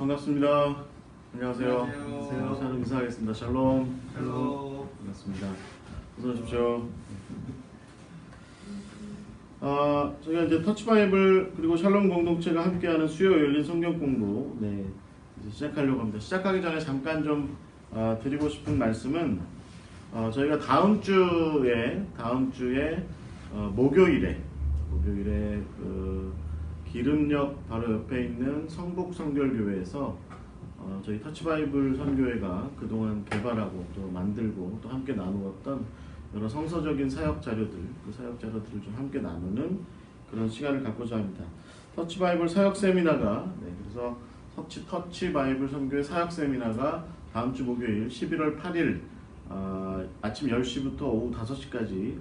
반갑습니다. 안녕하세요. 안녕하세요. 저는 인사하겠습니다. 샬롬. 헬로. 반갑습니다. 어서 오십시오. 저희가 이제 터치바이블 그리고 샬롬 공동체가 함께하는 수요 열린 성경 공부 이제 시작하려고 합니다. 시작하기 전에 잠깐 좀 드리고 싶은 말씀은 저희가 다음 주에 목요일에 그 기름역 바로 옆에 있는 성북 성결교회에서 저희 터치바이블 선교회가 그동안 개발하고 또 만들고 또 함께 나누었던 여러 성서적인 사역 자료들, 그 사역 자료들을 좀 함께 나누는 그런 시간을 갖고자 합니다. 터치바이블 사역 세미나가 그래서 터치바이블 선교회 사역 세미나가 다음 주 목요일 11월 8일 아침 10시부터 오후 5시까지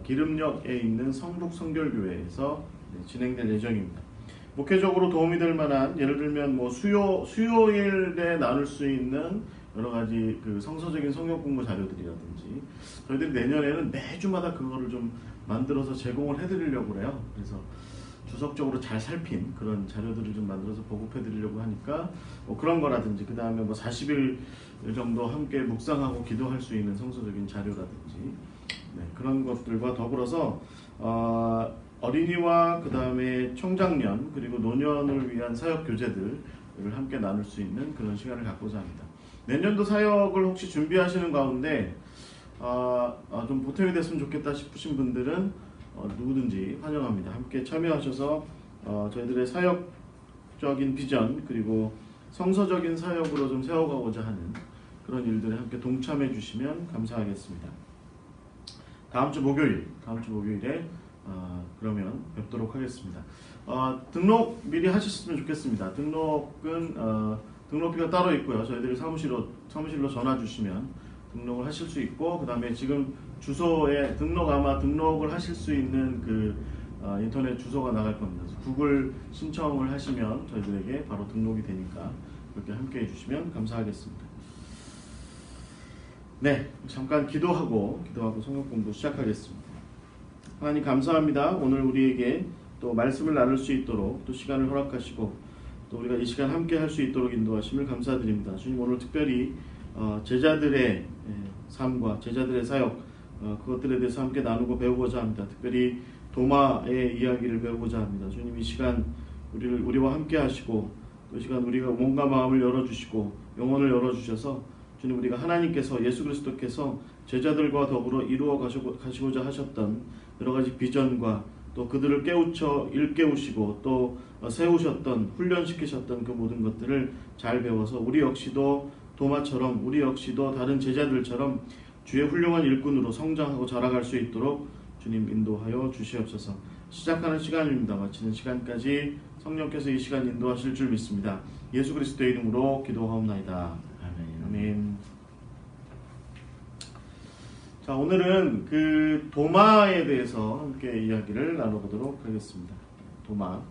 기름역에 있는 성북 성결교회에서 진행될 예정입니다. 목회적으로 도움이 될 만한, 예를 들면 뭐 수요일에 나눌 수 있는 여러 가지 그 성서적인 성경 공부 자료들이라든지, 저희들이 내년에는 매주마다 그거를 좀 만들어서 제공을 해드리려고 그래요. 그래서 주석적으로 잘 살핀 그런 자료들을 좀 만들어서 보급해드리려고 하니까 뭐 그런 거라든지, 그 다음에 뭐 40일 정도 함께 묵상하고 기도할 수 있는 성서적인 자료라든지 그런 것들과 더불어서 어린이와 그 다음에 청장년 그리고 노년을 위한 사역 교재들을 함께 나눌 수 있는 그런 시간을 갖고자 합니다. 내년도 사역을 혹시 준비하시는 가운데 좀 보탬이 됐으면 좋겠다 싶으신 분들은 누구든지 환영합니다. 함께 참여하셔서 저희들의 사역적인 비전 그리고 성서적인 사역으로 좀 세워가고자 하는 그런 일들에 함께 동참해 주시면 감사하겠습니다. 다음 주 목요일에 그러면 뵙도록 하겠습니다. 등록 미리 하셨으면 좋겠습니다. 등록비가 따로 있고요. 저희들이 사무실로 전화 주시면 등록을 하실 수 있고, 그 다음에 지금 주소에 등록을 하실 수 있는 그 인터넷 주소가 나갈 겁니다. 그래서 구글 신청을 하시면 저희들에게 바로 등록이 되니까 그렇게 함께 해주시면 감사하겠습니다. 잠깐 기도하고 성경 공부 시작하겠습니다. 하나님 감사합니다. 오늘 우리에게 또 말씀을 나눌 수 있도록 또 시간을 허락하시고 또 우리가 이 시간 함께 할 수 있도록 인도하심을 감사드립니다. 주님, 오늘 특별히 제자들의 삶과 제자들의 사역 그것들에 대해서 함께 나누고 배우고자 합니다. 특별히 도마의 이야기를 배우고자 합니다. 주님, 이 시간 우리와 함께 하시고 또 이 시간 우리가 몸과 마음을 열어주시고 영혼을 열어주셔서 주님, 우리가 하나님께서 예수 그리스도께서 제자들과 더불어 이루어 가시고자 하셨던 여러 가지 비전과 또 그들을 일깨우시고 또 세우셨던, 훈련시키셨던 그 모든 것들을 잘 배워서 우리 역시도 도마처럼, 우리 역시도 다른 제자들처럼 주의 훌륭한 일꾼으로 성장하고 자라갈 수 있도록 주님 인도하여 주시옵소서. 시작하는 시간입니다. 마치는 시간까지 성령께서 이 시간 인도하실 줄 믿습니다. 예수 그리스도의 이름으로 기도하옵나이다. 아멘. 자, 오늘은 그 도마에 대해서 함께 이야기를 나눠보도록 하겠습니다. 도마.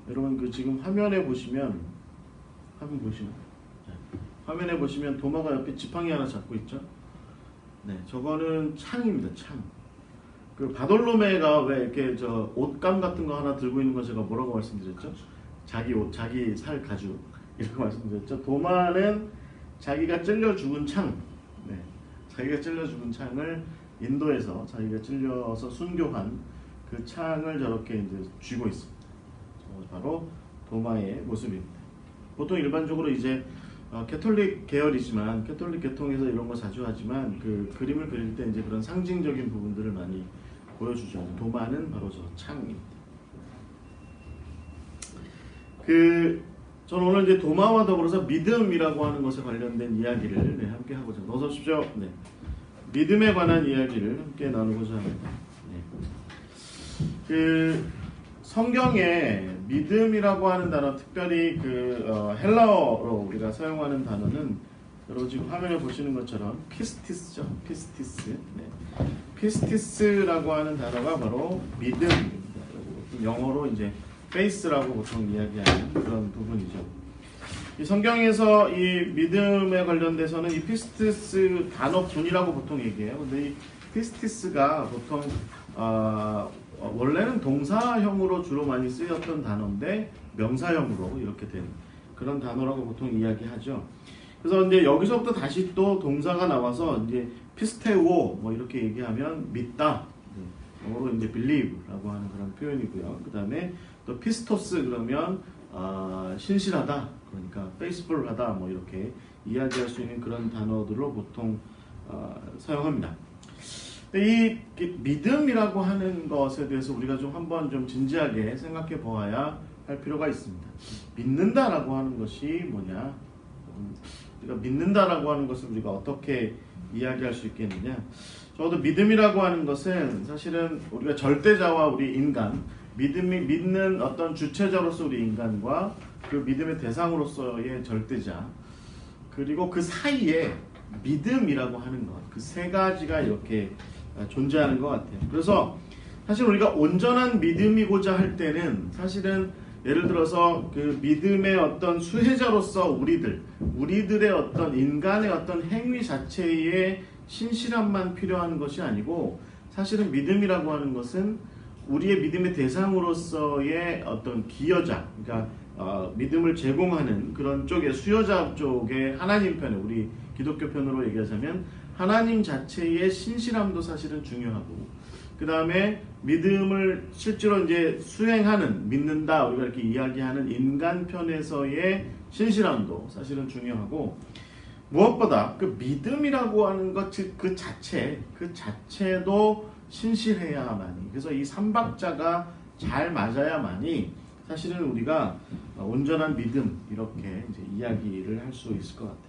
여러분 그 지금 화면에 보시면 화면에 보시면 도마가 옆에 지팡이 하나 잡고 있죠? 저거는 창입니다. 창. 그 바돌로메가 왜 이렇게 옷감 같은 거 하나 들고 있는 거 제가 뭐라고 말씀드렸죠? 자기 옷, 자기 살 가죽 이렇게 말씀드렸죠. 도마는 자기가 찔려 죽은 창, 자기가 찔려 죽은 창을 인도에서 자기가 찔려서 순교한 그 창을 저렇게 이제 쥐고 있습니다. 바로 도마의 모습입니다. 보통 일반적으로 이제 캐톨릭 계열이지만 캐톨릭 계통에서 이런 거 자주 하지만 그 그림을 그릴 때 이제 그런 상징적인 부분들을 많이 보여주죠. 도마는 바로 저 창입니다. 저는 오늘 이제 도마와 더불어서 믿음이라고 하는 것에 관련된 이야기를 함께 하고자 합니다. 어서 오십시오. 믿음에 관한 이야기를 함께 나누고자 합니다. 성경에 믿음이라고 하는 단어, 특별히 헬라어로 우리가 사용하는 단어는 여러분 지금 화면에 보시는 것처럼 피스티스죠. 피스티스라고 하는 단어가 바로 믿음입니다. 영어로 이제 faith라고 보통 이야기하는 그런 부분이죠. 이 성경에서 이 믿음에 관련돼서는 이 피스티스 단어분이라고 보통 얘기해요. 근데 이 피스티스가 보통 원래는 동사형으로 주로 많이 쓰였던 단어인데 명사형으로 이렇게 된 그런 단어라고 보통 이야기하죠. 그래서 이제 여기서부터 다시 또 동사가 나와서 이제 피스테오 뭐 이렇게 얘기하면 믿다. 영어로 이제 believe라고 하는 그런 표현이고요. 그 다음에 또 피스토스 그러면 신실하다, 그러니까 faithful하다 뭐 이렇게 이야기할 수 있는 그런 단어들로 보통 사용합니다. 이 믿음이라고 하는 것에 대해서 우리가 좀 한번 좀 진지하게 생각해 보아야 할 필요가 있습니다. 믿는다라고 하는 것이 뭐냐? 우리가 믿는다라고 하는 것을 우리가 어떻게 이야기할 수 있겠느냐? 적어도 믿음이라고 하는 것은 사실은 우리가 절대자와 우리 인간, 믿음이 믿는 어떤 주체자로서 우리 인간과 그 믿음의 대상으로서의 절대자, 그리고 그 사이에 믿음이라고 하는 것, 그 세 가지가 이렇게 존재하는 것 같아요. 그래서 사실 우리가 온전한 믿음이고자 할 때는 사실은 예를 들어서 그 믿음의 어떤 수혜자로서 우리들의 어떤 인간의 어떤 행위 자체의 신실함만 필요한 것이 아니고, 사실은 믿음이라고 하는 것은 우리의 믿음의 대상으로서의 어떤 기여자, 그러니까 믿음을 제공하는 그런 쪽의 수요자 쪽의 하나님 편에, 우리 기독교 편으로 얘기하자면 하나님 자체의 신실함도 사실은 중요하고, 그 다음에 믿음을 실제로 이제 수행하는, 믿는다 우리가 이렇게 이야기하는 인간 편에서의 신실함도 사실은 중요하고, 무엇보다 그 믿음이라고 하는 것 그 자체도 신실해야만이, 그래서 이 삼박자가 잘 맞아야만이 사실은 우리가 온전한 믿음 이렇게 이제 이야기를 할 수 있을 것 같아요.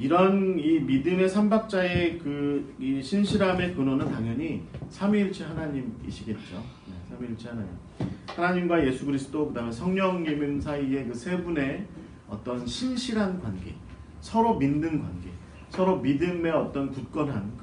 이런 이 믿음의 삼박자의 이 신실함의 근원은 당연히 삼위일체 하나님이시겠죠. 네, 삼위일체 하나님. 하나님과 예수 그리스도, 그다음에 성령님 사이의 그 세 분의 어떤 신실한 관계, 서로 믿는 관계, 서로 믿음의 어떤 굳건한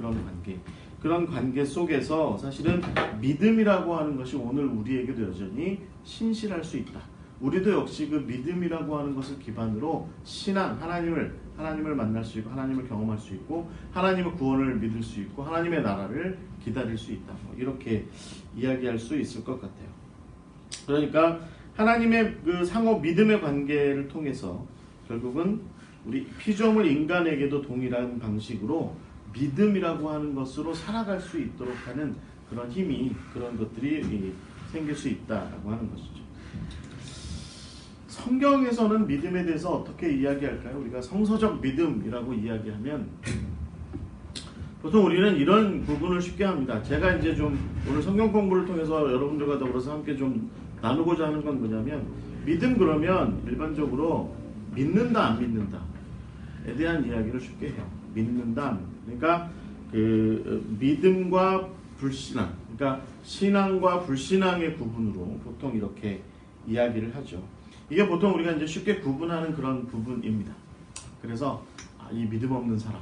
그런 관계 속에서 사실은 믿음이라고 하는 것이 오늘 우리에게도 여전히 신실할 수 있다. 우리도 역시 그 믿음이라고 하는 것을 기반으로 신앙, 하나님을 만날 수 있고, 하나님을 경험할 수 있고, 하나님의 구원을 믿을 수 있고, 하나님의 나라를 기다릴 수 있다. 이렇게 이야기할 수 있을 것 같아요. 그러니까 하나님의 그 상호 믿음의 관계를 통해서 결국은 우리 피조물 인간에게도 동일한 방식으로 믿음이라고 하는 것으로 살아갈 수 있도록 하는 그런 힘이, 그런 것들이 생길 수 있다라고 하는 것이죠. 성경에서는 믿음에 대해서 어떻게 이야기할까요? 우리가 성서적 믿음이라고 이야기하면 보통 우리는 이런 부분을 쉽게 합니다. 제가 이제 좀 오늘 성경 공부를 통해서 여러분들과 더불어서 함께 좀 나누고자 하는 건 뭐냐면, 믿음 그러면 일반적으로 믿는다 안 믿는다에 대한 이야기를 쉽게 해요. 믿는다 안 믿는다. 그러니까 그 믿음과 불신앙, 그러니까 신앙과 불신앙의 구분으로 보통 이렇게 이야기를 하죠. 이게 보통 우리가 이제 쉽게 구분하는 그런 부분입니다. 그래서 이 믿음 없는 사람,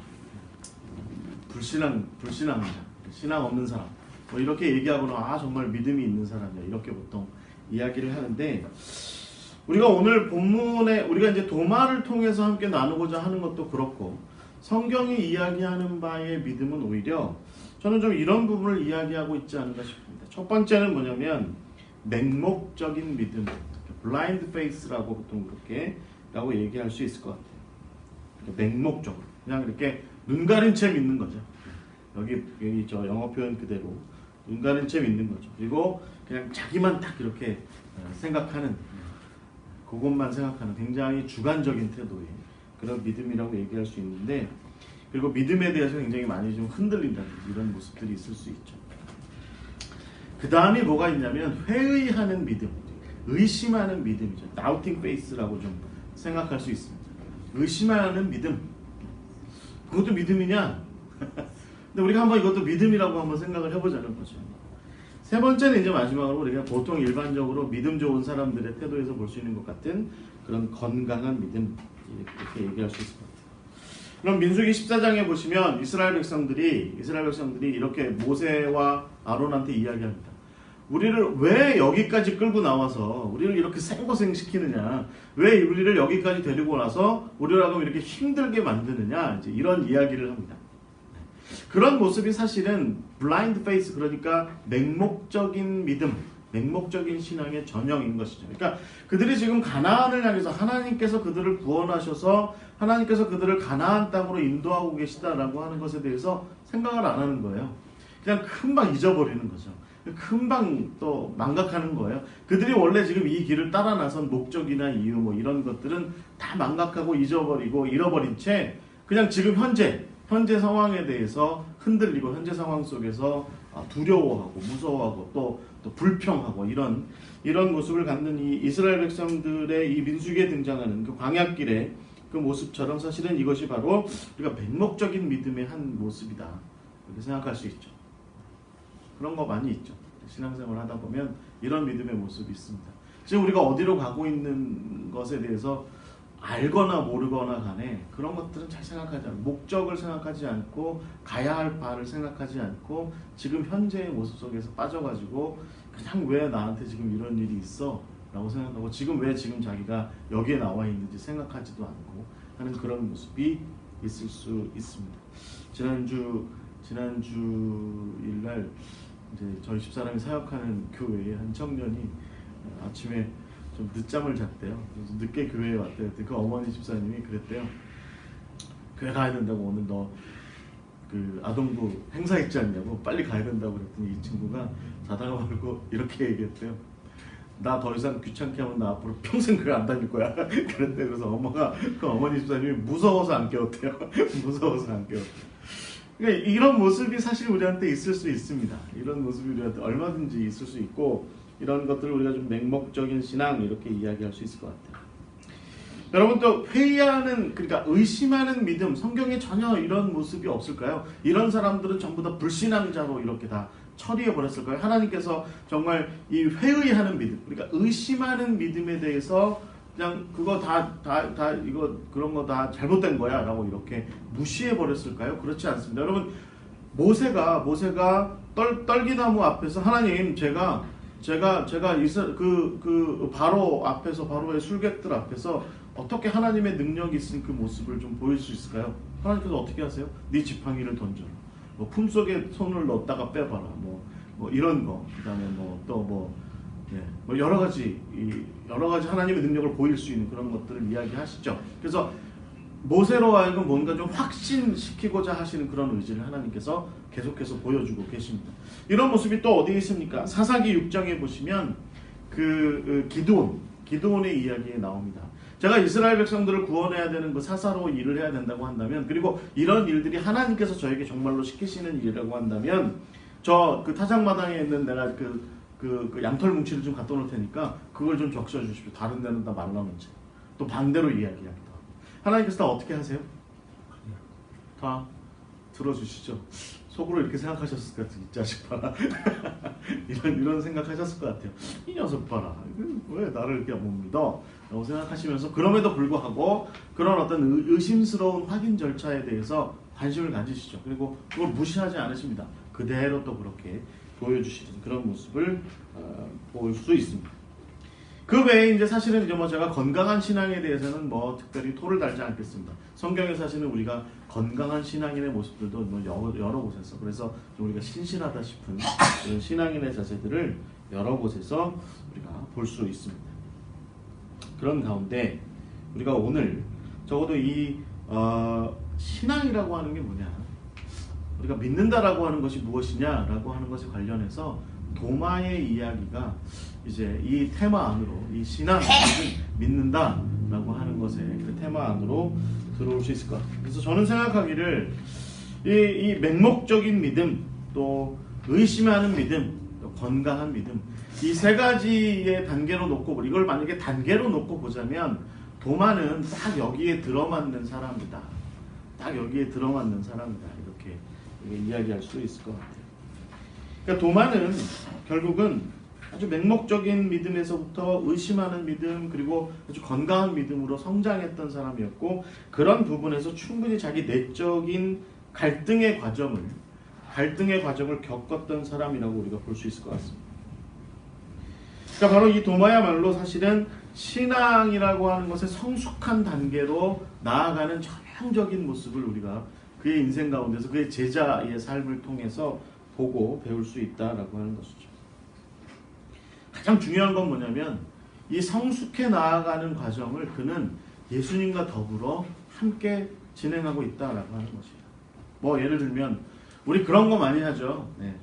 불신앙자, 신앙 없는 사람, 뭐 이렇게 얘기하고는 정말 믿음이 있는 사람이야, 이렇게 보통 이야기를 하는데, 우리가 오늘 본문에 우리가 이제 도마를 통해서 함께 나누고자 하는 것도 그렇고, 성경이 이야기하는 바의 믿음은 오히려 저는 좀 이런 부분을 이야기하고 있지 않은가 싶습니다. 첫 번째는 뭐냐면 맹목적인 믿음, blind faith라고 보통 그렇게라고 얘기할 수 있을 것 같아요. 맹목적으로 그냥 이렇게 눈 가린 채 믿는 거죠. 여기 저 영어 표현 그대로 눈 가린 채 믿는 거죠. 그리고 그냥 자기만 딱 이렇게 생각하는, 그것만 생각하는 굉장히 주관적인 태도의 그런 믿음이라고 얘기할 수 있는데, 그리고 믿음에 대해서 굉장히 많이 좀 흔들린다는 이런 모습들이 있을 수 있죠. 그 다음이 뭐가 있냐면 회의하는 믿음, 의심하는 믿음이죠. doubting faith라고 좀 생각할 수 있습니다. 의심하는 믿음, 그것도 믿음이냐? 근데 우리가 한번 이것도 믿음이라고 한번 생각을 해보자는 거죠. 세 번째는 이제 마지막으로 우리가 보통 일반적으로 믿음 좋은 사람들의 태도에서 볼 수 있는 것 같은 그런 건강한 믿음, 이렇게 얘기할 수 있을 것 같아요. 그럼 민수기 14장에 보시면 이스라엘 백성들이 이렇게 모세와 아론한테 이야기합니다. 우리를 왜 여기까지 끌고 나와서 우리를 이렇게 생고생 시키느냐, 왜 우리를 여기까지 데리고 나서 우리라고 이렇게 힘들게 만드느냐, 이제 이런 이야기를 합니다. 그런 모습이 사실은 블라인드 페이스, 그러니까 맹목적인 믿음, 맹목적인 신앙의 전형인 것이죠. 그러니까 그들이 지금 가나안을 향해서 하나님께서 그들을 구원하셔서 하나님께서 그들을 가나안 땅으로 인도하고 계시다라고 하는 것에 대해서 생각을 안 하는 거예요. 그냥 금방 잊어버리는 거죠. 금방 또 망각하는 거예요. 그들이 원래 지금 이 길을 따라 나선 목적이나 이유 뭐 이런 것들은 다 망각하고 잊어버리고 잃어버린 채 그냥 지금 현재 상황에 대해서 흔들리고 현재 상황 속에서 두려워하고 무서워하고 또 불평하고 이런 모습을 갖는 이 이스라엘 백성들의 이 민수기에 등장하는 그 광야길의 그 모습처럼 사실은 이것이 바로 우리가 맹목적인 믿음의 한 모습이다. 이렇게 생각할 수 있죠. 그런 거 많이 있죠. 신앙생활 하다 보면 이런 믿음의 모습이 있습니다. 지금 우리가 어디로 가고 있는 것에 대해서 알거나 모르거나 간에 그런 것들은 잘 생각하지 않고 목적을 생각하지 않고 가야 할 바를 생각하지 않고 지금 현재의 모습 속에서 빠져가지고 그냥 왜 나한테 지금 이런 일이 있어? 라고 생각하고 지금 자기가 여기에 나와 있는지 생각하지도 않고 하는 그런 모습이 있을 수 있습니다. 지난주일날 이제 저희 집사람이 사역하는 교회에 한 청년이 아침에 좀 늦잠을 잤대요. 그래서 늦게 교회에 왔대요. 그 어머니 집사님이 그랬대요. 교회 가야 된다고 오늘 너 그 아동부 행사 있지 않냐고 빨리 가야 된다고 그랬더니 이 친구가 자다가 말고 이렇게 얘기했대요. 나 더 이상 귀찮게 하면 나 앞으로 평생 교회 안 다닐 거야. 그랬대. 그래서 그 어머니 집사님이 무서워서 안 깨웠대요. 무서워서 안 깨웠대요. 그러니까 이런 모습이 사실 우리한테 있을 수 있습니다. 이런 모습이 우리한테 얼마든지 있을 수 있고 이런 것들을 우리가 좀 맹목적인 신앙 이렇게 이야기할 수 있을 것 같아요. 여러분 또 회의하는 그러니까 의심하는 믿음 성경에 전혀 이런 모습이 없을까요? 이런 사람들은 전부 다 불신앙자로 이렇게 다 처리해 버렸을까요? 하나님께서 정말 이 회의하는 믿음 그러니까 의심하는 믿음에 대해서 그냥 그거 이거 그런 거 다 잘못된 거야 라고 이렇게 무시해 버렸을까요? 그렇지 않습니다. 여러분 모세가 떨기나무 앞에서 하나님 제가 바로 앞에서 바로의 술객들 앞에서 어떻게 하나님의 능력이 있은 그 모습을 좀 보일 수 있을까요? 하나님께서 어떻게 하세요? 네 지팡이를 던져라. 뭐 품속에 손을 넣었다가 빼봐라. 뭐 이런 거. 그다음에 여러 가지 하나님의 능력을 보일 수 있는 그런 것들을 이야기하시죠. 그래서 모세로 하여금 뭔가 좀 확신시키고자 하시는 그런 의지를 하나님께서 계속해서 보여주고 계십니다. 이런 모습이 또 어디에 있습니까? 사사기 6장에 보시면 기드온의 이야기에 나옵니다. 제가 이스라엘 백성들을 구원해야 되는 그 사사로 일을 해야 된다고 한다면 그리고 이런 일들이 하나님께서 저에게 정말로 시키시는 일이라고 한다면 저 그 타작마당에 있는 내가 그 양털 뭉치를 좀 갖다 놓을 테니까 그걸 좀 적셔 주십시오. 다른 데는 다 말라놓지. 또 반대로 이야기하기도 하고. 하나님께서 다 어떻게 하세요? 다 들어주시죠. 속으로 이렇게 생각하셨을 것 같아요. 이 자식 봐라. 이런 생각하셨을 것 같아요. 이 녀석 봐라. 왜 나를 이렇게 못 믿어? 라고 생각하시면서 그럼에도 불구하고 그런 어떤 의심스러운 확인 절차에 대해서 관심을 가지시죠. 그리고 그걸 무시하지 않으십니다. 그대로 또 그렇게 보여주시는 그런 모습을 볼 수 있습니다. 그 외에 이제 사실은 이제 제가 건강한 신앙에 대해서는 특별히 토를 달지 않겠습니다. 성경에 사실은 우리가 건강한 신앙인의 모습들도 여러 곳에서 그래서 우리가 신실하다 싶은 그런 신앙인의 자세들을 여러 곳에서 우리가 볼 수 있습니다. 그런 가운데 우리가 오늘 적어도 이 신앙이라고 하는 게 뭐냐, 우리가 믿는다라고 하는 것이 무엇이냐라고 하는 것에 관련해서 도마의 이야기가 이제 이 테마 안으로 이 신앙을 믿는다라고 하는 것에 그 테마 안으로 들어올 수 있을 것 같아요. 그래서 저는 생각하기를 이 맹목적인 믿음, 또 의심하는 믿음, 또 건강한 믿음, 이 세 가지의 단계로 놓고 이걸 만약에 단계로 놓고 보자면 도마는 딱 여기에 들어맞는 사람이다. 딱 여기에 들어맞는 사람이다. 이렇게 이야기할 수 있을 것 같아요. 그러니까 도마는 결국은 아주 맹목적인 믿음에서부터 의심하는 믿음 그리고 아주 건강한 믿음으로 성장했던 사람이었고 그런 부분에서 충분히 자기 내적인 갈등의 과정을 겪었던 사람이라고 우리가 볼 수 있을 것 같습니다. 그러니까 바로 이 도마야말로 사실은 신앙이라고 하는 것의 성숙한 단계로 나아가는 전형적인 모습을 우리가 그의 인생 가운데서 그의 제자의 삶을 통해서 보고 배울 수 있다라고 하는 것이죠. 가장 중요한 건 뭐냐면 이 성숙해 나아가는 과정을 그는 예수님과 더불어 함께 진행하고 있다라고 하는 것이에요. 뭐 예를 들면 우리 그런 거 많이 하죠. 네.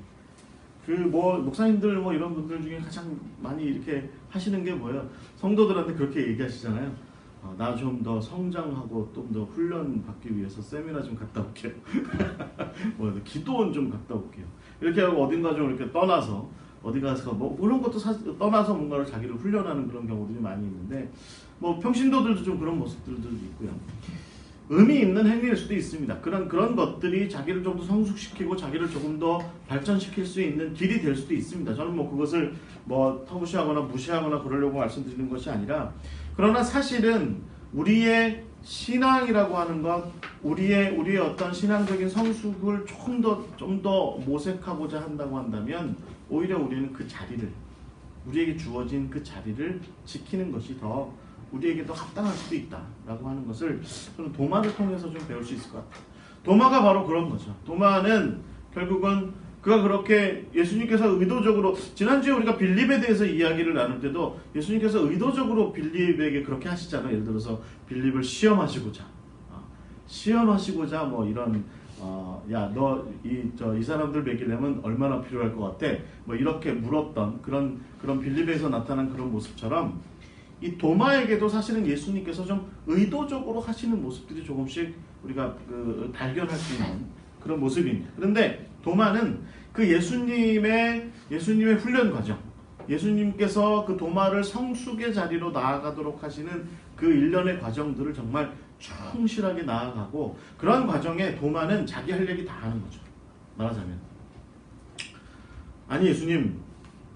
그 뭐 목사님들 뭐 이런 분들 중에 가장 많이 이렇게 하시는 게 뭐예요? 성도들한테 그렇게 얘기하시잖아요. 나 좀 더 성장하고 좀 더 훈련 받기 위해서 세미나 좀 갔다 올게요. 뭐 기도원 좀 갔다 올게요. 이렇게 하고 어딘가 좀 이렇게 떠나서 어디 가서 뭐 그런 것도 떠나서 뭔가를 자기를 훈련하는 그런 경우들이 많이 있는데 뭐 평신도들도 좀 그런 모습들도 있고요. 의미 있는 행위일 수도 있습니다. 그런 것들이 자기를 좀 더 성숙시키고 자기를 조금 더 발전시킬 수 있는 길이 될 수도 있습니다. 저는 뭐 그것을 뭐 터무시하거나 무시하거나 그러려고 말씀드리는 것이 아니라 그러나 사실은 우리의 신앙이라고 하는 것, 우리의 어떤 신앙적인 성숙을 좀 더 모색하고자 한다고 한다면 오히려 우리는 그 자리를 우리에게 주어진 그 자리를 지키는 것이 더 우리에게도 합당할 수도 있다라고 하는 것을 저는 도마를 통해서 좀 배울 수 있을 것 같아요. 도마가 바로 그런 거죠. 도마는 결국은 그가 그렇게 예수님께서 의도적으로 지난주에 우리가 빌립에 대해서 이야기를 나눌 때도 예수님께서 의도적으로 빌립에게 그렇게 하시잖아요. 예를 들어서 빌립을 시험하시고자 뭐 이런 야 너 이 사람들 먹이려면 얼마나 필요할 것 같아? 뭐 이렇게 물었던 그런 빌립에서 나타난 그런 모습처럼 이 도마에게도 사실은 예수님께서 좀 의도적으로 하시는 모습들이 조금씩 우리가 발견할 수 있는 그런 모습입니다. 그런데 도마는 그 예수님의 훈련 과정, 예수님께서 그 도마를 성숙의 자리로 나아가도록 하시는 그 일련의 과정들을 정말 충실하게 나아가고 그런 과정에 도마는 자기 할 얘기 다 하는 거죠. 말하자면 아니 예수님,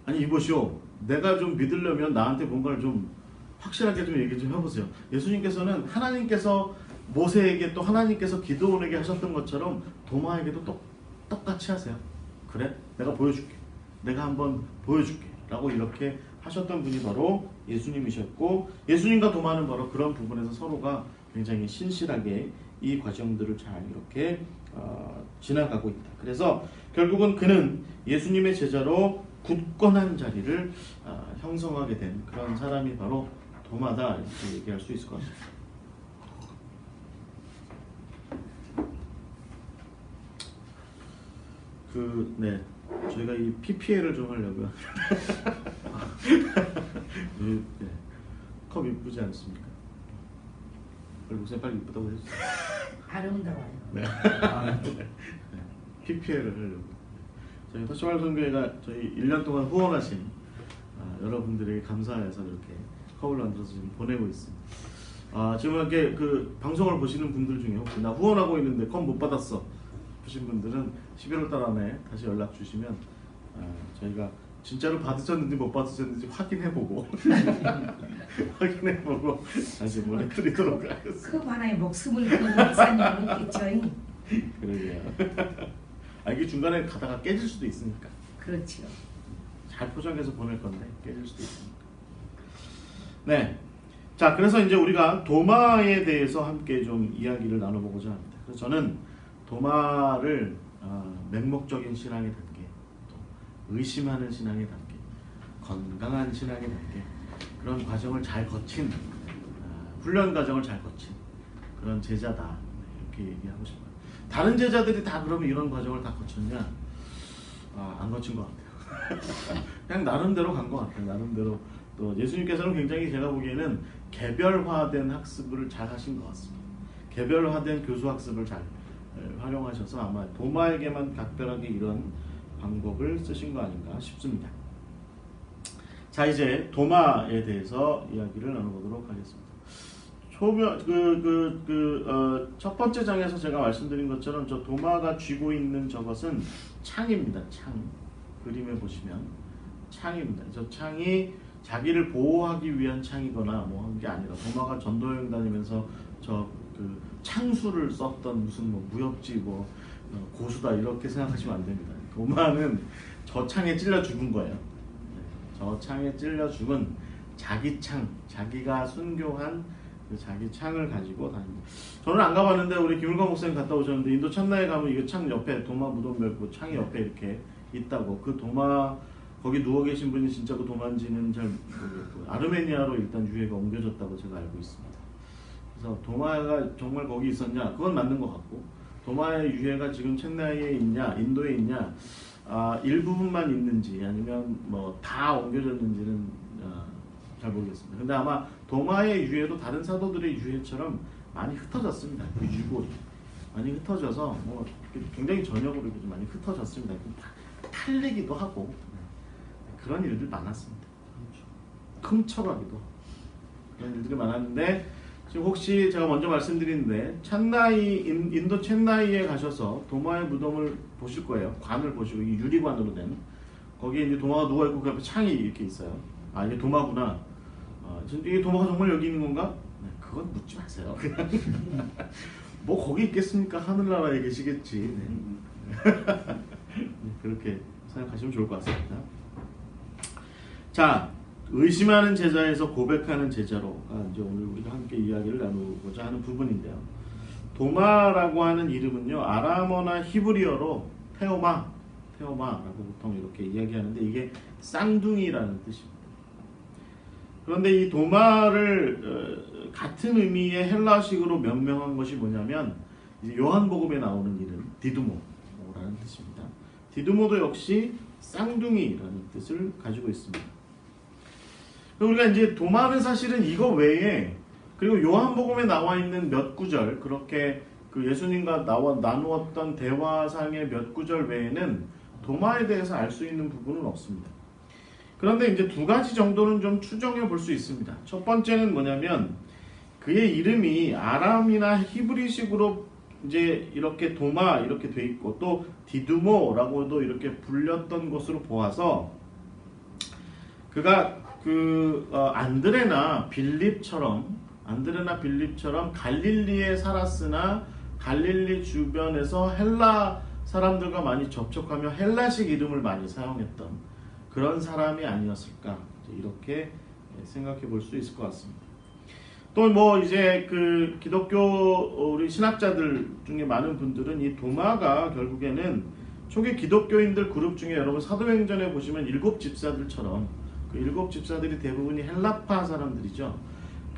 아니 이보시오, 내가 좀 믿으려면 나한테 뭔가를 좀 확실하게 좀 얘기 좀 해보세요. 예수님께서는 하나님께서 모세에게 또 하나님께서 기드온에게 하셨던 것처럼 도마에게도 똑같이 하세요. 그래? 내가 보여줄게. 내가 한번 보여줄게. 라고 이렇게 하셨던 분이 바로 예수님이셨고 예수님과 도마는 바로 그런 부분에서 서로가 굉장히 신실하게 이 과정들을 잘 이렇게 지나가고 있다. 그래서 결국은 그는 예수님의 제자로 굳건한 자리를 형성하게 된 그런 사람이 바로 도마다 이렇게 얘기할 수 있을 것 같습니다. 네, 저희가 이 PPL을 좀 하려고요. 네, 컵 이쁘지 않습니까? 목사님 빨리 이쁘다고 해주세요. 아름다워요. 네. PPL을 하려고. 저희 터치바이블 선교회가 저희 1년 동안 후원하신 여러분들에게 감사해서 이렇게 컵을 만들어서 지금 보내고 있습니다. 지금 이렇게 그 방송을 보시는 분들 중에 혹시 나 후원하고 있는데 컵 못 받았어 하신 분들은 11월 달 안에 다시 연락 주시면 저희가 진짜로 받으셨는지 못 받으셨는지 확인해보고 다시 보내드리도록 하겠습니다. 그 하나의 목숨을 건 목사님은 있겠죠. 그러게요. 이게 중간에 가다가 깨질 수도 있으니까. 그렇죠. 잘 포장해서 보낼 건데 깨질 수도 있으니까. 네. 자, 그래서 이제 우리가 도마에 대해서 함께 좀 이야기를 나눠보고자 합니다. 그래서 저는 도마를 맹목적인 신앙의 단계, 또 의심하는 신앙의 단계, 건강한 신앙의 단계, 그런 과정을 잘 거친 훈련 과정을 잘 거친 그런 제자다 이렇게 얘기하고 싶어요. 다른 제자들이 다 그러면 이런 과정을 다 거쳤냐? 안 거친 것 같아요. 그냥 나름대로 간 것 같아요. 나름대로. 또 예수님께서는 굉장히 제가 보기에는 개별화된 학습을 잘 하신 것 같습니다. 개별화된 교수 학습을 잘 활용하셔서 아마 도마에게만 각별하게 이런 방법을 쓰신 거 아닌가 싶습니다. 자, 이제 도마에 대해서 이야기를 나눠보도록 하겠습니다. 첫 번째 장에서 제가 말씀드린 것처럼 저 도마가 쥐고 있는 저것은 창입니다. 창. 그림에 보시면 창입니다. 저 창이 자기를 보호하기 위한 창이거나 뭐 한 게 아니라 도마가 전도여행 다니면서 창수를 썼던 무슨 뭐 무협지 고수다 이렇게 생각하시면 안 됩니다. 도마는 저 창에 찔려 죽은 거예요. 저 창에 찔려 죽은 자기 창, 자기가 순교한 그 자기 창을 가지고 다닙니다. 저는 안 가봤는데 우리 김일광 목사님 갔다 오셨는데 인도 참나에 가면 이거 창 옆에 도마 무덤 멸고 창이 옆에 이렇게 있다고. 그 도마가 거기 누워 계신 분이 진짜고 도마인지는 잘 모르겠고 아르메니아로 일단 유해가 옮겨졌다고 제가 알고 있습니다. 그래서 도마가 정말 거기 있었냐? 그건 맞는 것 같고 도마의 유해가 지금 첸나이에 있냐, 인도에 있냐, 일부분만 있는지 아니면 뭐 다 옮겨졌는지는 잘 모르겠습니다. 근데 아마 도마의 유해도 다른 사도들의 유해처럼 많이 흩어졌습니다. 그 유골이 많이 흩어져서 뭐 굉장히 전역으로 이렇게 좀 많이 흩어졌습니다. 탈리기도 하고 그런 일들이 많았습니다. 흠쳐가기도 그런 일들이 많았는데 지금 혹시 제가 먼저 말씀드리는데 인도 첸나이에 가셔서 도마의 무덤을 보실 거예요. 관을 보시고 이 유리관으로 된 거기에 이제 도마가 누워 있고 그 앞에 창이 이렇게 있어요. 아 이게 도마구나. 이게 도마가 정말 여기 있는 건가? 네, 그건 묻지 마세요. 그냥 뭐 거기 있겠습니까? 하늘나라에 계시겠지. 네. 그렇게 생각하시면 좋을 것 같습니다. 자, 의심하는 제자에서 고백하는 제자로가 이제 오늘 우리가 함께 이야기를 나누고자 하는 부분인데요. 도마라고 하는 이름은요, 아람어나 히브리어로 테오마라고 보통 이렇게 이야기하는데 이게 쌍둥이라는 뜻입니다. 그런데 이 도마를 같은 의미의 헬라식으로 명명한 것이 뭐냐면 이제 요한복음에 나오는 이름 디두모라는 뜻입니다. 디두모도 역시 쌍둥이라는 뜻을 가지고 있습니다. 우리가 이제 도마는 사실은 이거 외에 그리고 요한복음에 나와 있는 몇 구절 그렇게 그 예수님과 나누었던 대화상의 몇 구절 외에는 도마에 대해서 알 수 있는 부분은 없습니다. 그런데 이제 두 가지 정도는 좀 추정해 볼 수 있습니다. 첫 번째는 뭐냐면 그의 이름이 아람이나 히브리식으로 이제 이렇게 도마 이렇게 돼 있고 또 디두모라고도 이렇게 불렸던 것으로 보아서 그가 안드레나 빌립처럼 갈릴리에 살았으나 갈릴리 주변에서 헬라 사람들과 많이 접촉하며 헬라식 이름을 많이 사용했던 그런 사람이 아니었을까 이렇게 생각해 볼 수 있을 것 같습니다. 또 뭐 이제 그 기독교 우리 신학자들 중에 많은 분들은 이 도마가 결국에는 초기 기독교인들 그룹 중에 여러분 사도행전에 보시면 7 집사들처럼 그 7 집사들이 대부분이 헬라파 사람들이죠.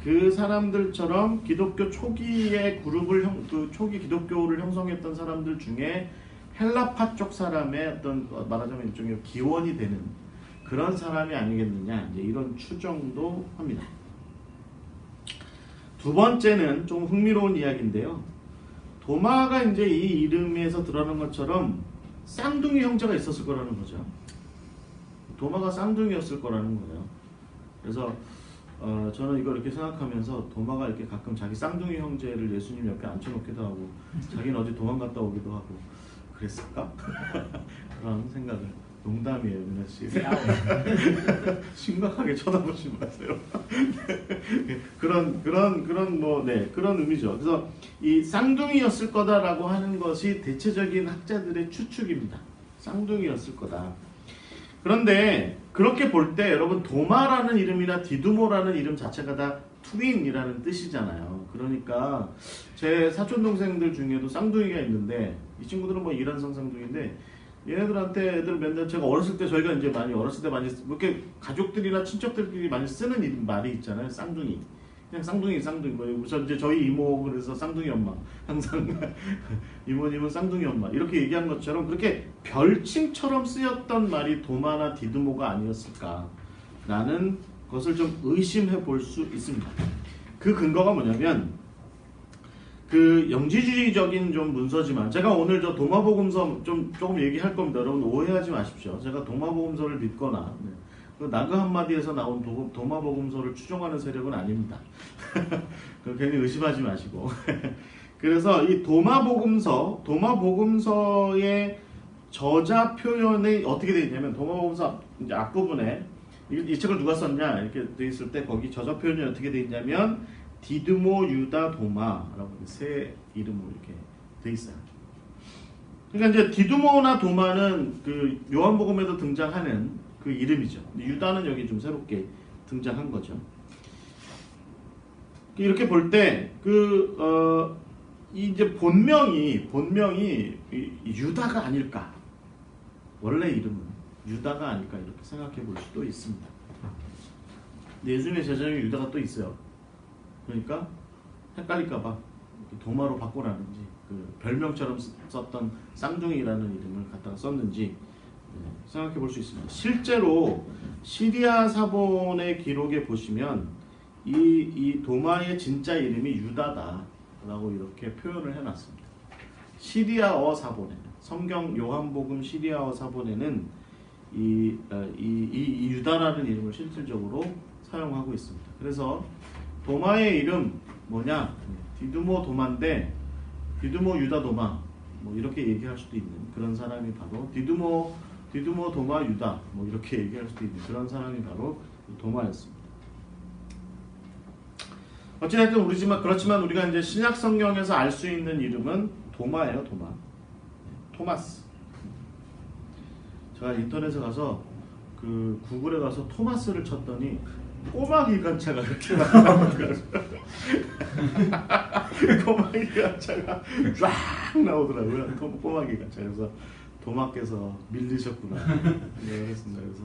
그 사람들처럼 기독교 초기의 그룹을 초기 기독교를 형성했던 사람들 중에 헬라파 쪽 사람의 어떤 말하자면 일종의 기원이 되는 그런 사람이 아니겠느냐 이제 이런 추정도 합니다. 두 번째는 좀 흥미로운 이야기인데요. 도마가 이제 이 이름에서 드러난 것처럼 쌍둥이 형제가 있었을 거라는 거죠. 도마가 쌍둥이였을 거라는 거예요. 그래서 저는 이걸 이렇게 생각하면서 도마가 이렇게 가끔 자기 쌍둥이 형제를 예수님 옆에 앉혀놓기도 하고 자기는 어디 도망갔다 오기도 하고 그랬을까? 그런 생각을 농담이에요, 민아 씨. 심각하게 쳐다보지 마세요. 그런 의미죠. 그래서 이 쌍둥이였을 거다라고 하는 것이 대체적인 학자들의 추측입니다. 쌍둥이였을 거다. 그런데 그렇게 볼 때 여러분 도마라는 이름이나 디두모라는 이름 자체가 다 트윈이라는 뜻이잖아요. 그러니까 제 사촌 동생들 중에도 쌍둥이가 있는데 이 친구들은 뭐 이란성 쌍둥이인데 얘네들한테 애들 맨날 제가 어렸을 때 저희가 이제 어렸을 때 많이 이렇게 가족들이나 친척들끼리 많이 쓰는 말이 있잖아요. 쌍둥이. 그냥 쌍둥이 뭐 이제 저희 이모 그래서 쌍둥이 엄마 항상 이모님은 쌍둥이 엄마 이렇게 얘기한 것처럼 그렇게 별칭처럼 쓰였던 말이 도마나 디두모가 아니었을까라는 것을 좀 의심해 볼 수 있습니다. 그 근거가 뭐냐면 그 영지주의적인 좀 문서지만 제가 오늘 저 도마복음서 조금 얘기할 겁니다. 여러분 오해하지 마십시오. 제가 도마복음서를 믿거나 그 나그 한마디에서 나온 도마복음서를 추종하는 세력은 아닙니다. 괜히 의심하지 마시고. 그래서 이 도마복음서의 저자 표현이 어떻게 되어 있냐면 도마복음서 이제 앞부분에 이 책을 누가 썼냐 이렇게 되어 있을 때 거기 저자 표현이 어떻게 되어 있냐면 디두모 유다 도마라고 세 이름으로 이렇게 되어 있어요. 그러니까 이제 디두모나 도마는 그 요한복음에도 등장하는 그 이름이죠. 유다는 여기 좀 새롭게 등장한 거죠. 이렇게 볼 때 이제 본명이 유다가 아닐까. 원래 이름은 유다가 아닐까 이렇게 생각해 볼 수도 있습니다. 근데 예수님의 제자 중에 유다가 또 있어요. 그러니까 헷갈릴까봐 도마로 바꾸라는지 그 별명처럼 썼던 쌍둥이라는 이름을 갖다가 썼는지 생각해 볼 수 있습니다. 실제로 시리아 사본의 기록에 보시면 이 도마의 진짜 이름이 유다다라고 이렇게 표현을 해놨습니다. 시리아어 사본에는 성경 요한복음 시리아어 사본에는 이 유다라는 이름을 실질적으로 사용하고 있습니다. 그래서 도마의 이름 뭐냐? 디두모 도마인데 디두모 유다 도마 뭐 이렇게 얘기할 수도 있는 그런 사람이 바로 디두모 도마 유다 뭐 이렇게 얘기할 수도 있는 그런 사람이 바로 도마였습니다. 어찌됐든 그렇지만 우리가 이제 신약 성경에서 알 수 있는 이름은 도마예요. 도마. 토마스. 제가 인터넷에 가서 그 구글에 가서 토마스를 쳤더니 꼬마 기관차가 이렇게 나오더라고요. 꼬마 기관차가 쫙 나오더라고요. 꼬마 기관차. 그래서 도마께서 밀리셨구나. 네, 그렇습니다. 그래서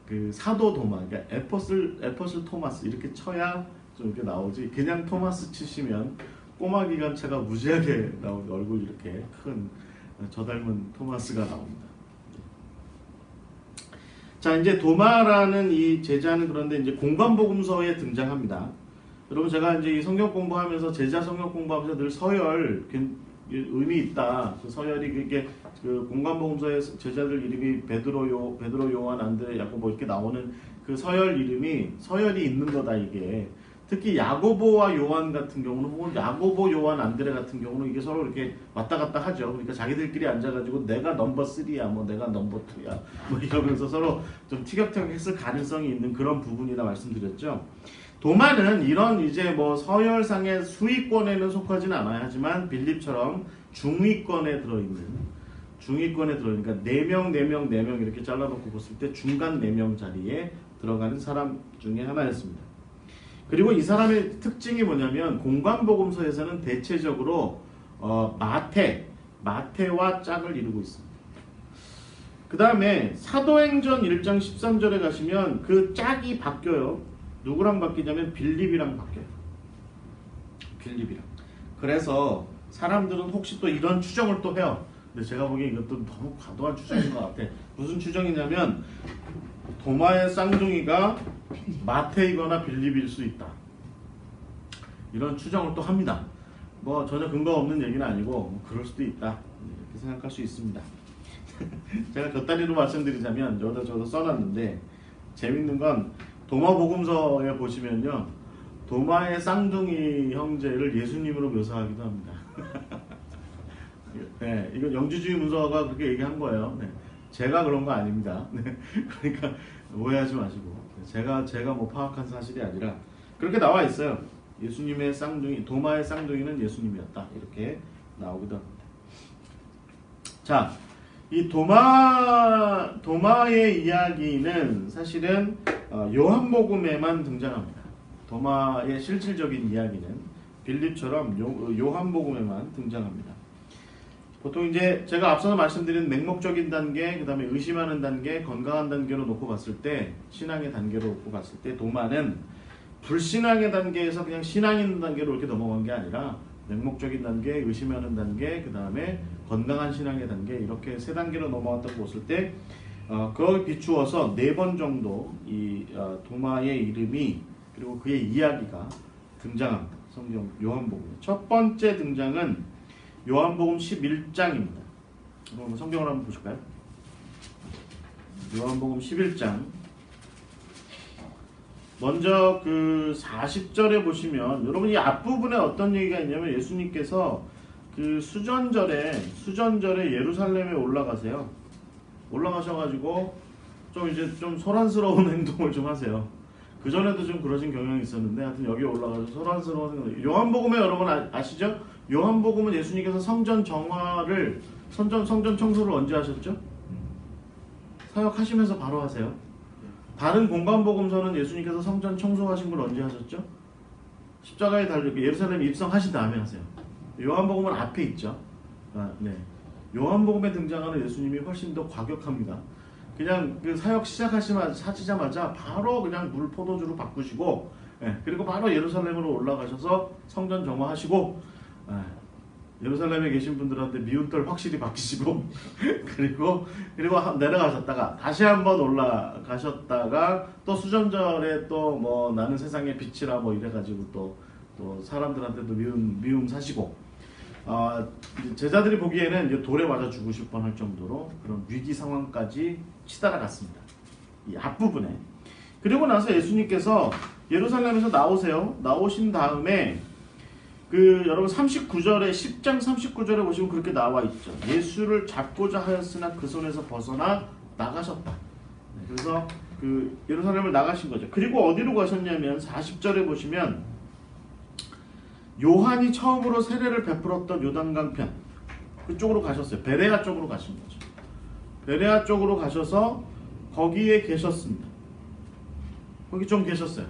그 사도 도마, 그러니까 에퍼슬 토마스 이렇게 쳐야 좀 이렇게 나오지. 그냥 토마스 치시면 꼬마 기관차가 무지하게 나오고 얼굴 이렇게 큰 저 닮은 토마스가 나옵니다. 자, 이제 도마라는 이 제자는 그런데 이제 공관복음서에 등장합니다. 여러분 제가 이제 이 성경 공부하면서 제자 성경 공부하면서 늘 서열 의미 있다. 그 서열이 그게 그 공관복음서의 제자들 이름이 베드로 요한 안드레 야고보 뭐 이렇게 나오는 그 서열 이름이 서열이 있는 거다 이게. 특히 야고보와 요한 같은 경우는 혹은 야고보 요한 안드레 같은 경우는 이게 서로 이렇게 왔다 갔다 하죠. 그러니까 자기들끼리 앉아가지고 내가 넘버 3야 뭐 내가 넘버 2야 뭐 이러면서 서로 좀 티격태격했을 가능성이 있는 그런 부분이라 말씀드렸죠. 도마는 이런 이제 뭐 서열상의 수위권에는 속하지는 않아야 하지만 빌립처럼 중위권에 들어있는 그러니까 4명 이렇게 잘라놓고 봤을 때 중간 4명 자리에 들어가는 사람 중에 하나였습니다. 그리고 이 사람의 특징이 뭐냐면 공관복음서에서는 대체적으로 마태와 짝을 이루고 있습니다. 그 다음에 사도행전 1장 13절에 가시면 그 짝이 바뀌어요. 누구랑 바뀌냐면 빌립이랑 바뀌어요. 빌립이랑. 그래서 사람들은 혹시 또 이런 추정을 또 해요. 근데 제가 보기엔 이것도 너무 과도한 추정인 것 같아. 무슨 추정이냐면 도마의 쌍둥이가 마태이거나 빌립일 수 있다. 이런 추정을 또 합니다. 뭐 전혀 근거 없는 얘기는 아니고 뭐 그럴 수도 있다. 이렇게 생각할 수 있습니다. 제가 곁다리로 말씀드리자면 저도 써놨는데 재밌는 건 도마복음서에 보시면요. 도마의 쌍둥이 형제를 예수님으로 묘사하기도 합니다. 네, 이건 영지주의 문서가 그렇게 얘기한 거예요. 네, 제가 그런 거 아닙니다. 네, 그러니까 오해하지 마시고 제가 뭐 파악한 사실이 아니라 그렇게 나와 있어요. 예수님의 쌍둥이, 도마의 쌍둥이는 예수님이었다. 이렇게 나오기도 합니다. 자, 이 도마의 이야기는 사실은 요한복음에만 등장합니다. 도마의 실질적인 이야기는 빌립처럼 요한복음에만 등장합니다. 보통 이제 제가 앞서서 말씀드린 맹목적인 단계, 그 다음에 의심하는 단계, 건강한 단계로 놓고 봤을 때, 신앙의 단계로 놓고 봤을 때 도마는 불신앙의 단계에서 그냥 신앙 있는 단계로 이렇게 넘어간 게 아니라 맹목적인 단계, 의심하는 단계, 그 다음에 건강한 신앙의 단계 이렇게 3단계로 넘어갔다고 봤을 때 그걸 비추어서 4번 정도 이 도마의 이름이 그리고 그의 이야기가 등장합니다. 성경 요한복음 첫 번째 등장은 요한복음 11장입니다. 그럼 성경을 한번 보실까요? 요한복음 11장 먼저 그 40절에 보시면 여러분 이 앞부분에 어떤 얘기가 있냐면 예수님께서 그 수전절에 예루살렘에 올라가셔가지고 좀 이제 좀 소란스러운 행동을 좀 하세요. 그 전에도 좀 그러신 경향이 있었는데 하여튼 여기 올라가서 소란스러운 행동. 요한복음에 여러분 아시죠? 요한복음은 예수님께서 성전 청소를 언제 하셨죠? 사역하시면서 바로 하세요. 다른 공관복음서는 예수님께서 성전 청소하신 걸 언제 하셨죠? 십자가에 달려 예루살렘 입성하신 다음에 하세요. 요한복음은 앞에 있죠. 네. 요한복음에 등장하는 예수님이 훨씬 더 과격합니다. 그냥 그 사역 시작하시자마자 바로 그냥 물 포도주로 바꾸시고, 그리고 바로 예루살렘으로 올라가셔서 성전 정화하시고, 예루살렘에 계신 분들한테 미운 털 확실히 바뀌시고 그리고 내려가셨다가 다시 한번 올라가셨다가 또 수정절에 또 뭐 나는 세상의 빛이라 뭐 이래가지고 또 사람들한테도 미움 사시고, 제자들이 보기에는 이제 돌에 맞아 죽으실 뻔할 정도로 그런 위기 상황까지 치달아갔습니다. 이 앞부분에. 그리고 나서 예수님께서 예루살렘에서 나오신 다음에 여러분 39절에 10장 39절에 보시면 그렇게 나와 있죠. 예수를 잡고자 하였으나 그 손에서 벗어나 나가셨다. 그래서 예루살렘을 나가신 거죠. 그리고 어디로 가셨냐면 40절에 보시면 요한이 처음으로 세례를 베풀었던 요단강 편 그쪽으로 가셨어요. 베레아 쪽으로 가신 거죠. 베레아 쪽으로 가셔서 거기에 계셨습니다. 거기 좀 계셨어요.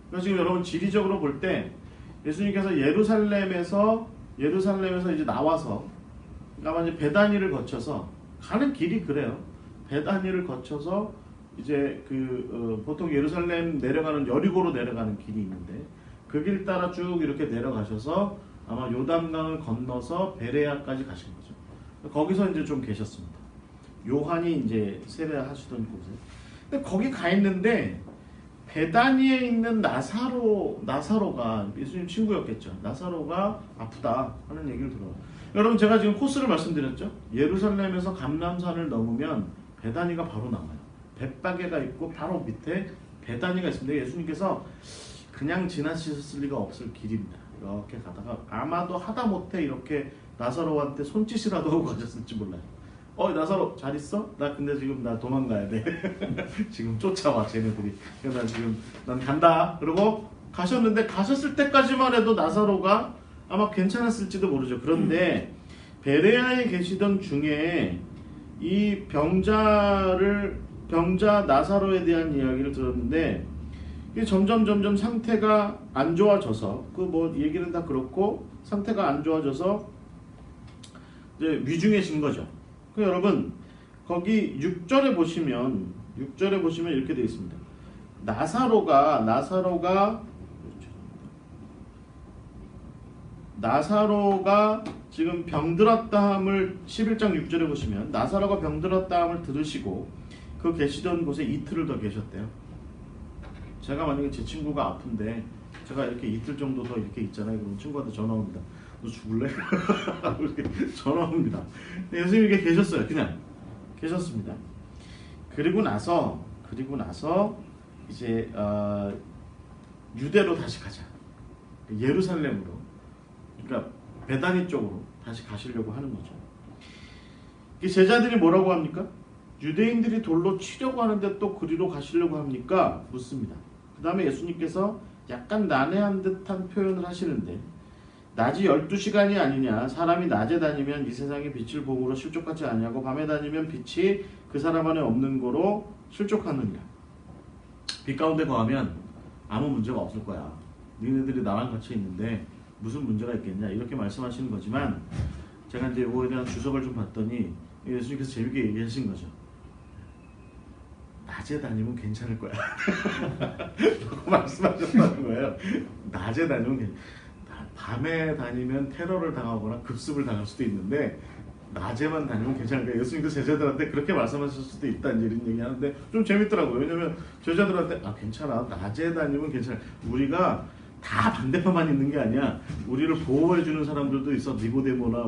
그래서 지금 여러분 지리적으로 볼 때 예수님께서 예루살렘에서 이제 나와서, 그러니까 이제 베다니를 거쳐서 가는 길이 그래요. 베다니를 거쳐서 이제 보통 예루살렘 내려가는 여리고로 내려가는 길이 있는데 그 길 따라 쭉 이렇게 내려가셔서 아마 요단강을 건너서 베레아까지 가신 거죠. 거기서 이제 좀 계셨습니다. 요한이 이제 세례하시던 곳에. 근데 거기 가 있는데 베다니에 있는 나사로가 예수님 친구였겠죠. 나사로가 아프다 하는 얘기를 들어요. 여러분 제가 지금 코스를 말씀드렸죠. 예루살렘에서 감람산을 넘으면 베다니가 바로 나와요. 벳바게가 있고 바로 밑에 베다니가 있습니다. 예수님께서 그냥 지나치셨을 리가 없을 길입니다. 이렇게 가다가 아마도 하다못해 이렇게 나사로한테 손짓이라도 하고 가셨을지 몰라요. 나사로 잘 있어? 나 근데 지금 나 도망가야 돼. 지금 쫓아와 쟤네들이. 그래서 난 간다. 그리고 가셨는데 가셨을 때까지만 해도 나사로가 아마 괜찮았을지도 모르죠. 그런데 베레아에 계시던 중에 이 병자 나사로에 대한 이야기를 들었는데 이게 점점 상태가 안 좋아져서 뭐 얘기는 다 그렇고 상태가 안 좋아져서 이제 위중해진 거죠. 여러분 거기 6절에 보시면 이렇게 되어 있습니다. 나사로가 지금 병들었다함을 11장 6절에 보시면 나사로가 병들었다함을 들으시고 그 계시던 곳에 이틀을 더 계셨대요. 제가 만약에 제 친구가 아픈데 제가 이렇게 이틀 정도 더 이렇게 있잖아요. 그럼 친구한테 전화 옵니다. 너 죽을래? 전화 옵니다. 예수님이 이렇게 계셨어요. 그냥 계셨습니다. 그리고 나서 이제 유대로 다시 가자. 예루살렘으로, 그러니까 베다니 쪽으로 다시 가시려고 하는 거죠. 제자들이 뭐라고 합니까? 유대인들이 돌로 치려고 하는데 또 그리로 가시려고 합니까? 묻습니다. 그 다음에 예수님께서 약간 난해한 듯한 표현을 하시는데 낮이 12시간이 아니냐, 사람이 낮에 다니면 이 세상의 빛을 봄으로 실족하지 아니하고 밤에 다니면 빛이 그 사람 안에 없는 거로 실족하느니라. 빛 가운데 거하면 아무 문제가 없을 거야. 너희들이 나랑 같이 있는데 무슨 문제가 있겠냐, 이렇게 말씀하시는 거지만 제가 이제 이거에 대한 주석을 좀 봤더니 예수님께서 재밌게 얘기하신 거죠. 낮에 다니면 괜찮을 거야. 라고 말씀하셨다는 거예요. 낮에 다니면 밤에 다니면 테러를 당하거나 급습을 당할 수도 있는데 낮에만 다니면 괜찮을 거야. 예수님도 제자들한테 그렇게 말씀하실 수도 있다 이런 얘기 하는데 좀 재밌더라고요. 왜냐면 제자들한테 괜찮아, 낮에 다니면 괜찮아. 우리가 다 반대편만 있는 게 아니야. 우리를 보호해주는 사람들도 있어. 니고데모나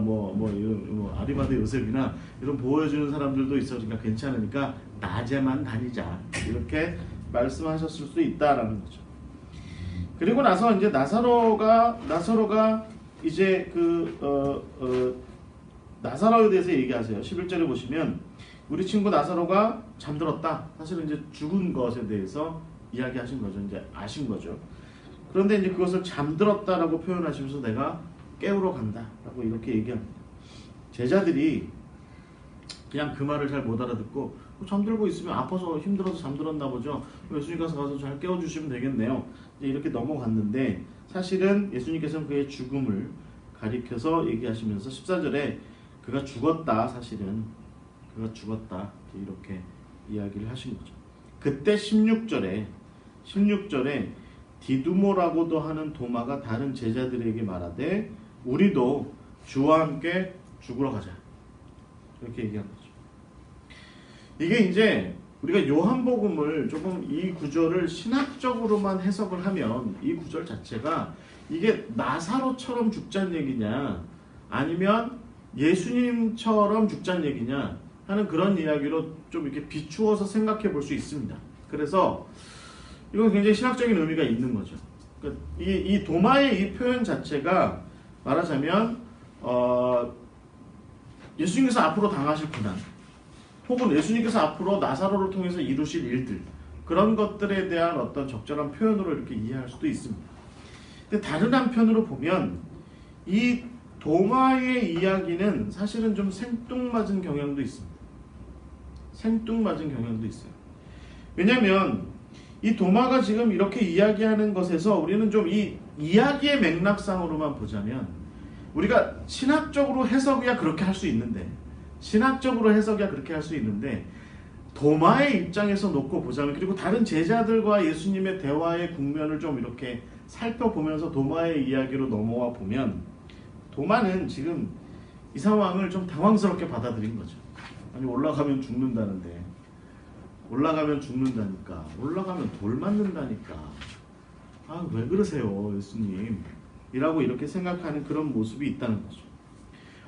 아리마대 요셉이나 이런 보호해주는 사람들도 있어. 그러니까 괜찮으니까 낮에만 다니자. 이렇게 말씀하셨을 수 있다라는 거죠. 그리고 나서 이제 나사로가 이제 나사로에 대해서 얘기하세요. 11절에 보시면 우리 친구 나사로가 잠들었다. 사실은 이제 죽은 것에 대해서 이야기하신 거죠. 이제 아신 거죠. 그런데 이제 그것을 잠들었다라고 표현하시면서 내가 깨우러 간다라고 이렇게 얘기합니다. 제자들이 그냥 그 말을 잘 못 알아듣고 잠들고 있으면 아파서 힘들어서 잠들었나 보죠. 예수님 가서 잘 깨워주시면 되겠네요. 이렇게 넘어갔는데 사실은 예수님께서는 그의 죽음을 가리켜서 얘기하시면서 14절에 그가 죽었다. 사실은 그가 죽었다. 이렇게 이야기를 하신 거죠. 그때 16절에 디두모라고도 하는 도마가 다른 제자들에게 말하되 우리도 주와 함께 죽으러 가자. 이렇게 얘기한 거죠. 이게 이제 우리가 요한복음을 조금 이 구절을 신학적으로만 해석을 하면 이 구절 자체가 이게 나사로처럼 죽자는 얘기냐 아니면 예수님처럼 죽자는 얘기냐 하는 그런 이야기로 좀 이렇게 비추어서 생각해 볼 수 있습니다. 그래서 이건 굉장히 신학적인 의미가 있는 거죠. 그러니까 이 도마의 이 표현 자체가 말하자면 예수님께서 앞으로 당하실 고난 혹은 예수님께서 앞으로 나사로를 통해서 이루실 일들 그런 것들에 대한 어떤 적절한 표현으로 이렇게 이해할 수도 있습니다. 근데 다른 한편으로 보면 이 도마의 이야기는 사실은 좀 생뚱맞은 경향도 있습니다. 생뚱맞은 경향도 있어요. 왜냐하면 이 도마가 지금 이렇게 이야기하는 것에서 우리는 좀 이 이야기의 맥락상으로만 보자면 우리가 신학적으로 해석이야 그렇게 할 수 있는데 도마의 입장에서 놓고 보자면 그리고 다른 제자들과 예수님의 대화의 국면을 좀 이렇게 살펴보면서 도마의 이야기로 넘어와 보면 도마는 지금 이 상황을 좀 당황스럽게 받아들인 거죠. 아니 올라가면 죽는다는데 올라가면 돌 맞는다니까 아 왜 그러세요 예수님 이라고 이렇게 생각하는 그런 모습이 있다는 거죠.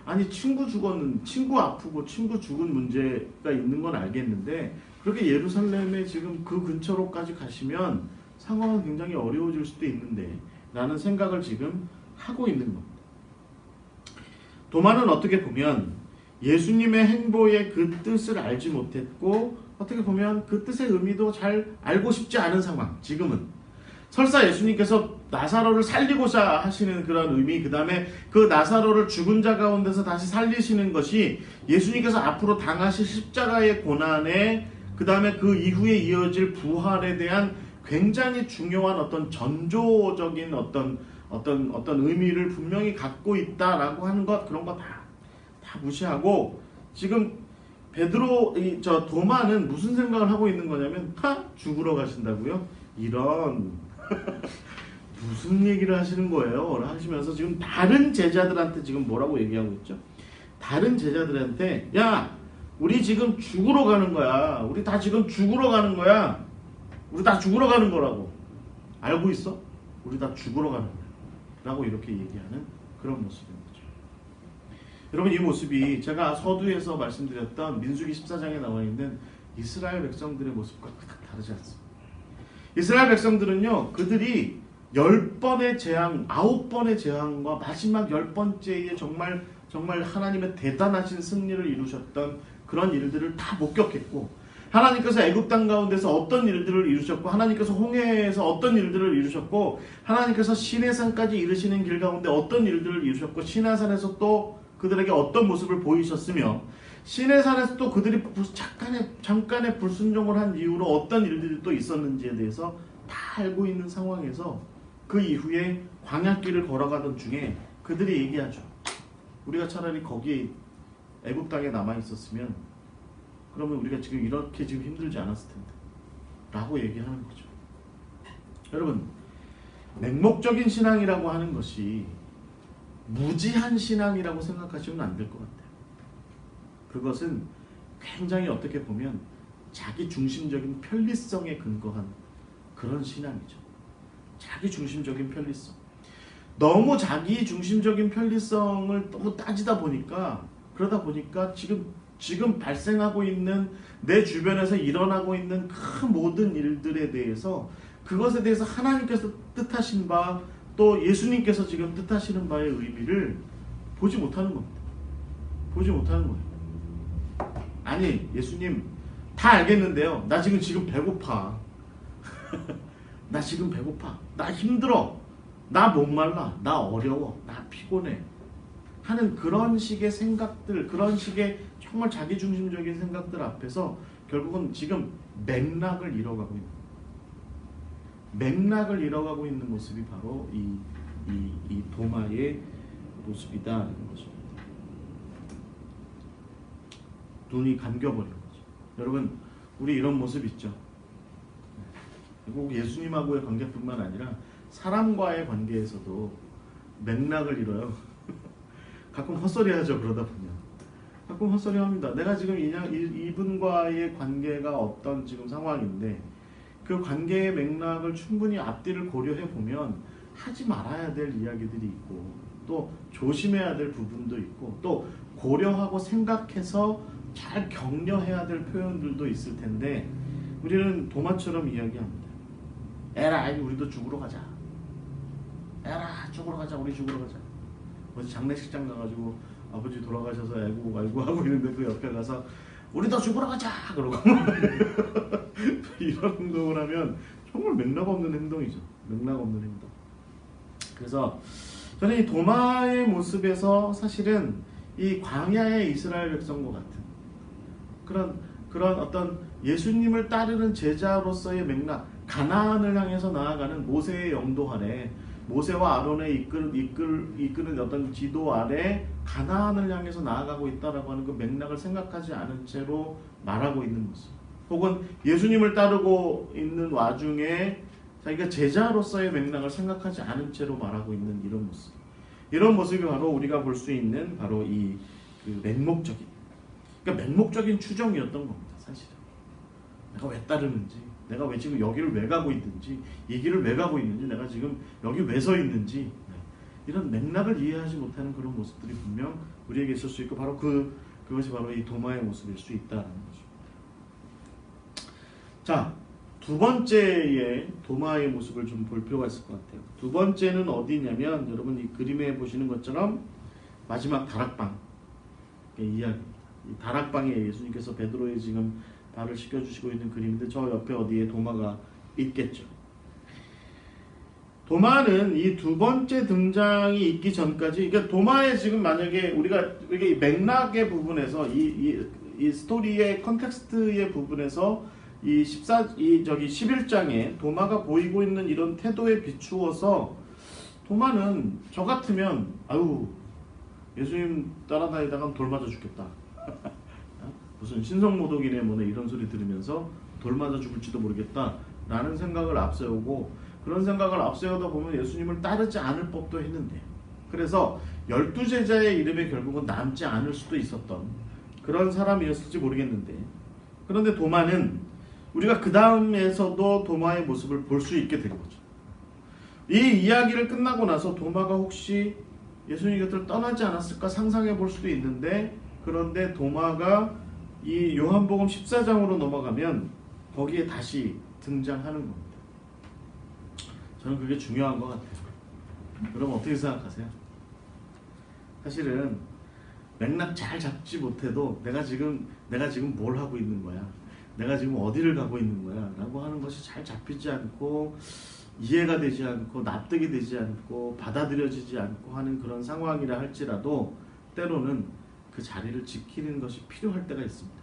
아니 친구 아프고 친구 죽은 문제가 있는 건 알겠는데 그렇게 예루살렘에 지금 그 근처로까지 가시면 상황은 굉장히 어려워질 수도 있는데 라는 생각을 지금 하고 있는 겁니다. 도마는 어떻게 보면 예수님의 행보의 그 뜻을 알지 못했고 어떻게 보면 그 뜻의 의미도 잘 알고 싶지 않은 상황. 지금은 설사 예수님께서 나사로를 살리고자 하시는 그런 의미, 그 다음에 그 나사로를 죽은 자 가운데서 다시 살리시는 것이 예수님께서 앞으로 당하실 십자가의 고난에 그 다음에 그 이후에 이어질 부활에 대한 굉장히 중요한 어떤 전조적인 어떤 의미를 분명히 갖고 있다라고 하는 것, 그런 거 다 무시하고 지금 도마는 무슨 생각을 하고 있는 거냐면 죽으러 가신다고요? 이런 무슨 얘기를 하시는 거예요? 하시면서 지금 다른 제자들한테 지금 뭐라고 얘기하고 있죠? 다른 제자들한테 야 우리 지금 죽으러 가는 거야. 우리 다 지금 죽으러 가는 거야. 우리 다 죽으러 가는 거라고. 알고 있어? 우리 다 죽으러 가는 거야. 라고 이렇게 얘기하는 그런 모습인 거죠. 여러분 이 모습이 제가 서두에서 말씀드렸던 민수기 14장에 나와 있는 이스라엘 백성들의 모습과 그닥 다르지 않습니다. 이스라엘 백성들은요, 그들이 10번의 재앙, 9번의 재앙과 마지막 10번째에 정말 하나님의 대단하신 승리를 이루셨던 그런 일들을 다 목격했고, 하나님께서 애굽 땅 가운데서 어떤 일들을 이루셨고, 하나님께서 홍해에서 어떤 일들을 이루셨고, 하나님께서 시내산까지 이르시는 길 가운데 어떤 일들을 이루셨고, 시내산에서 또 그들에게 어떤 모습을 보이셨으며, 시내산에서 또 그들이 잠깐의 불순종을 한 이후로 어떤 일들이 또 있었는지에 대해서 다 알고 있는 상황에서 그 이후에 광야길을 걸어가던 중에 그들이 얘기하죠. 우리가 차라리 거기에 애굽 땅에 남아 있었으면 그러면 우리가 지금 이렇게 지금 힘들지 않았을 텐데 라고 얘기하는 거죠. 여러분 맹목적인 신앙이라고 하는 것이 무지한 신앙이라고 생각하시면 안 될 것 같아요. 그것은 굉장히 어떻게 보면 자기 중심적인 편리성에 근거한 그런 신앙이죠. 자기 중심적인 편리성. 너무 자기 중심적인 편리성을 너무 따지다 보니까 그러다 보니까 지금 발생하고 있는 내 주변에서 일어나고 있는 그 모든 일들에 대해서 그것에 대해서 하나님께서 뜻하신 바 또 예수님께서 지금 뜻하시는 바의 의미를 보지 못하는 겁니다. 보지 못하는 거예요. 아니 예수님 다 알겠는데요. 나 지금 배고파. 나 지금 배고파. 나 힘들어. 나 목말라. 나 어려워. 나 피곤해. 하는 그런 식의 생각들, 그런 식의 정말 자기중심적인 생각들 앞에서 결국은 지금 맥락을 잃어가고 있는 거예요. 맥락을 잃어가고 있는 모습이 바로 이 도마의 모습이다라는 거죠. 눈이 감겨버리는 거죠. 여러분, 우리 이런 모습 있죠. 꼭 예수님하고의 관계뿐만 아니라 사람과의 관계에서도 맥락을 잃어요. 가끔 헛소리하죠. 그러다 보면 가끔 헛소리합니다. 내가 지금 이분과의 관계가 어떤 지금 상황인데 그 관계의 맥락을 충분히 앞뒤를 고려해 보면 하지 말아야 될 이야기들이 있고 또 조심해야 될 부분도 있고 또 고려하고 생각해서 잘 격려해야 될 표현들도 있을 텐데 우리는 도마처럼 이야기합니다. 에라, 우리도 죽으러 가자. 에라, 죽으러 가자. 우리 죽으러 가자. 어제 장례식장 가가지고 아버지 돌아가셔서 아이고 하고 있는데 그 옆에 가서 우리도 죽으러 가자 그러고 이런 걸 하면 정말 맥락 없는 행동이죠. 맥락 없는 행동. 그래서 저는 이 도마의 모습에서 사실은 이 광야의 이스라엘 백성과 같은 그런 어떤 예수님을 따르는 제자로서의 맥락, 가나안을 향해서 나아가는 모세의 영도 아래, 모세와 아론의 이끄는 어떤 지도 아래 가나안을 향해서 나아가고 있다라고 하는 그 맥락을 생각하지 않은 채로 말하고 있는 모습, 혹은 예수님을 따르고 있는 와중에 자기가 제자로서의 맥락을 생각하지 않은 채로 말하고 있는 이런 모습, 이런 모습이 바로 우리가 볼 수 있는 바로 이 그 맹목적인, 그러니까 맹목적인 추정이었던 겁니다. 사실은 내가 왜 따르는지, 내가 왜 지금 여기를 왜 가고 있는지, 이 길을 왜 가고 있는지, 내가 지금 여기 왜 서 있는지, 이런 맥락을 이해하지 못하는 그런 모습들이 분명 우리에게 있을 수 있고 바로 그것이 바로 이 도마의 모습일 수 있다는 거죠. 자, 두 번째의 도마의 모습을 좀 볼 필요가 있을 것 같아요. 두 번째는 어디냐면 여러분 이 그림에 보시는 것처럼 마지막 다락방의 이야기입니다. 이 다락방에 예수님께서 베드로의 지금 발을 씻겨주시고 있는 그림인데 저 옆에 어디에 도마가 있겠죠. 도마는 이 두 번째 등장이 있기 전까지, 그러니까 도마에 지금 만약에 우리가 이게 맥락의 부분에서 이 스토리의 컨텍스트의 부분에서 이 11장에 도마가 보이고 있는 이런 태도에 비추어서 도마는 저 같으면 아유 예수님 따라다니다가 돌 맞아 죽겠다. 무슨 신성모독이네 뭐네 이런 소리 들으면서 돌 맞아 죽을지도 모르겠다 라는 생각을 앞세우고, 그런 생각을 앞세우다 보면 예수님을 따르지 않을 법도 했는데, 그래서 12제자의 이름에 결국은 남지 않을 수도 있었던 그런 사람이었을지 모르겠는데, 그런데 도마는 우리가 그 다음에서도 도마의 모습을 볼 수 있게 된 거죠. 이 이야기를 끝나고 나서 도마가 혹시 예수님 곁을 떠나지 않았을까 상상해 볼 수도 있는데, 그런데 도마가 이 요한복음 14장으로 넘어가면 거기에 다시 등장하는 겁니다. 저는 그게 중요한 것 같아요. 여러분 어떻게 생각하세요? 사실은 맥락 잘 잡지 못해도 내가 지금 뭘 하고 있는 거야, 내가 지금 어디를 가고 있는 거야 라고 하는 것이 잘 잡히지 않고 이해가 되지 않고 납득이 되지 않고 받아들여지지 않고 하는 그런 상황이라 할지라도 때로는 그 자리를 지키는 것이 필요할 때가 있습니다.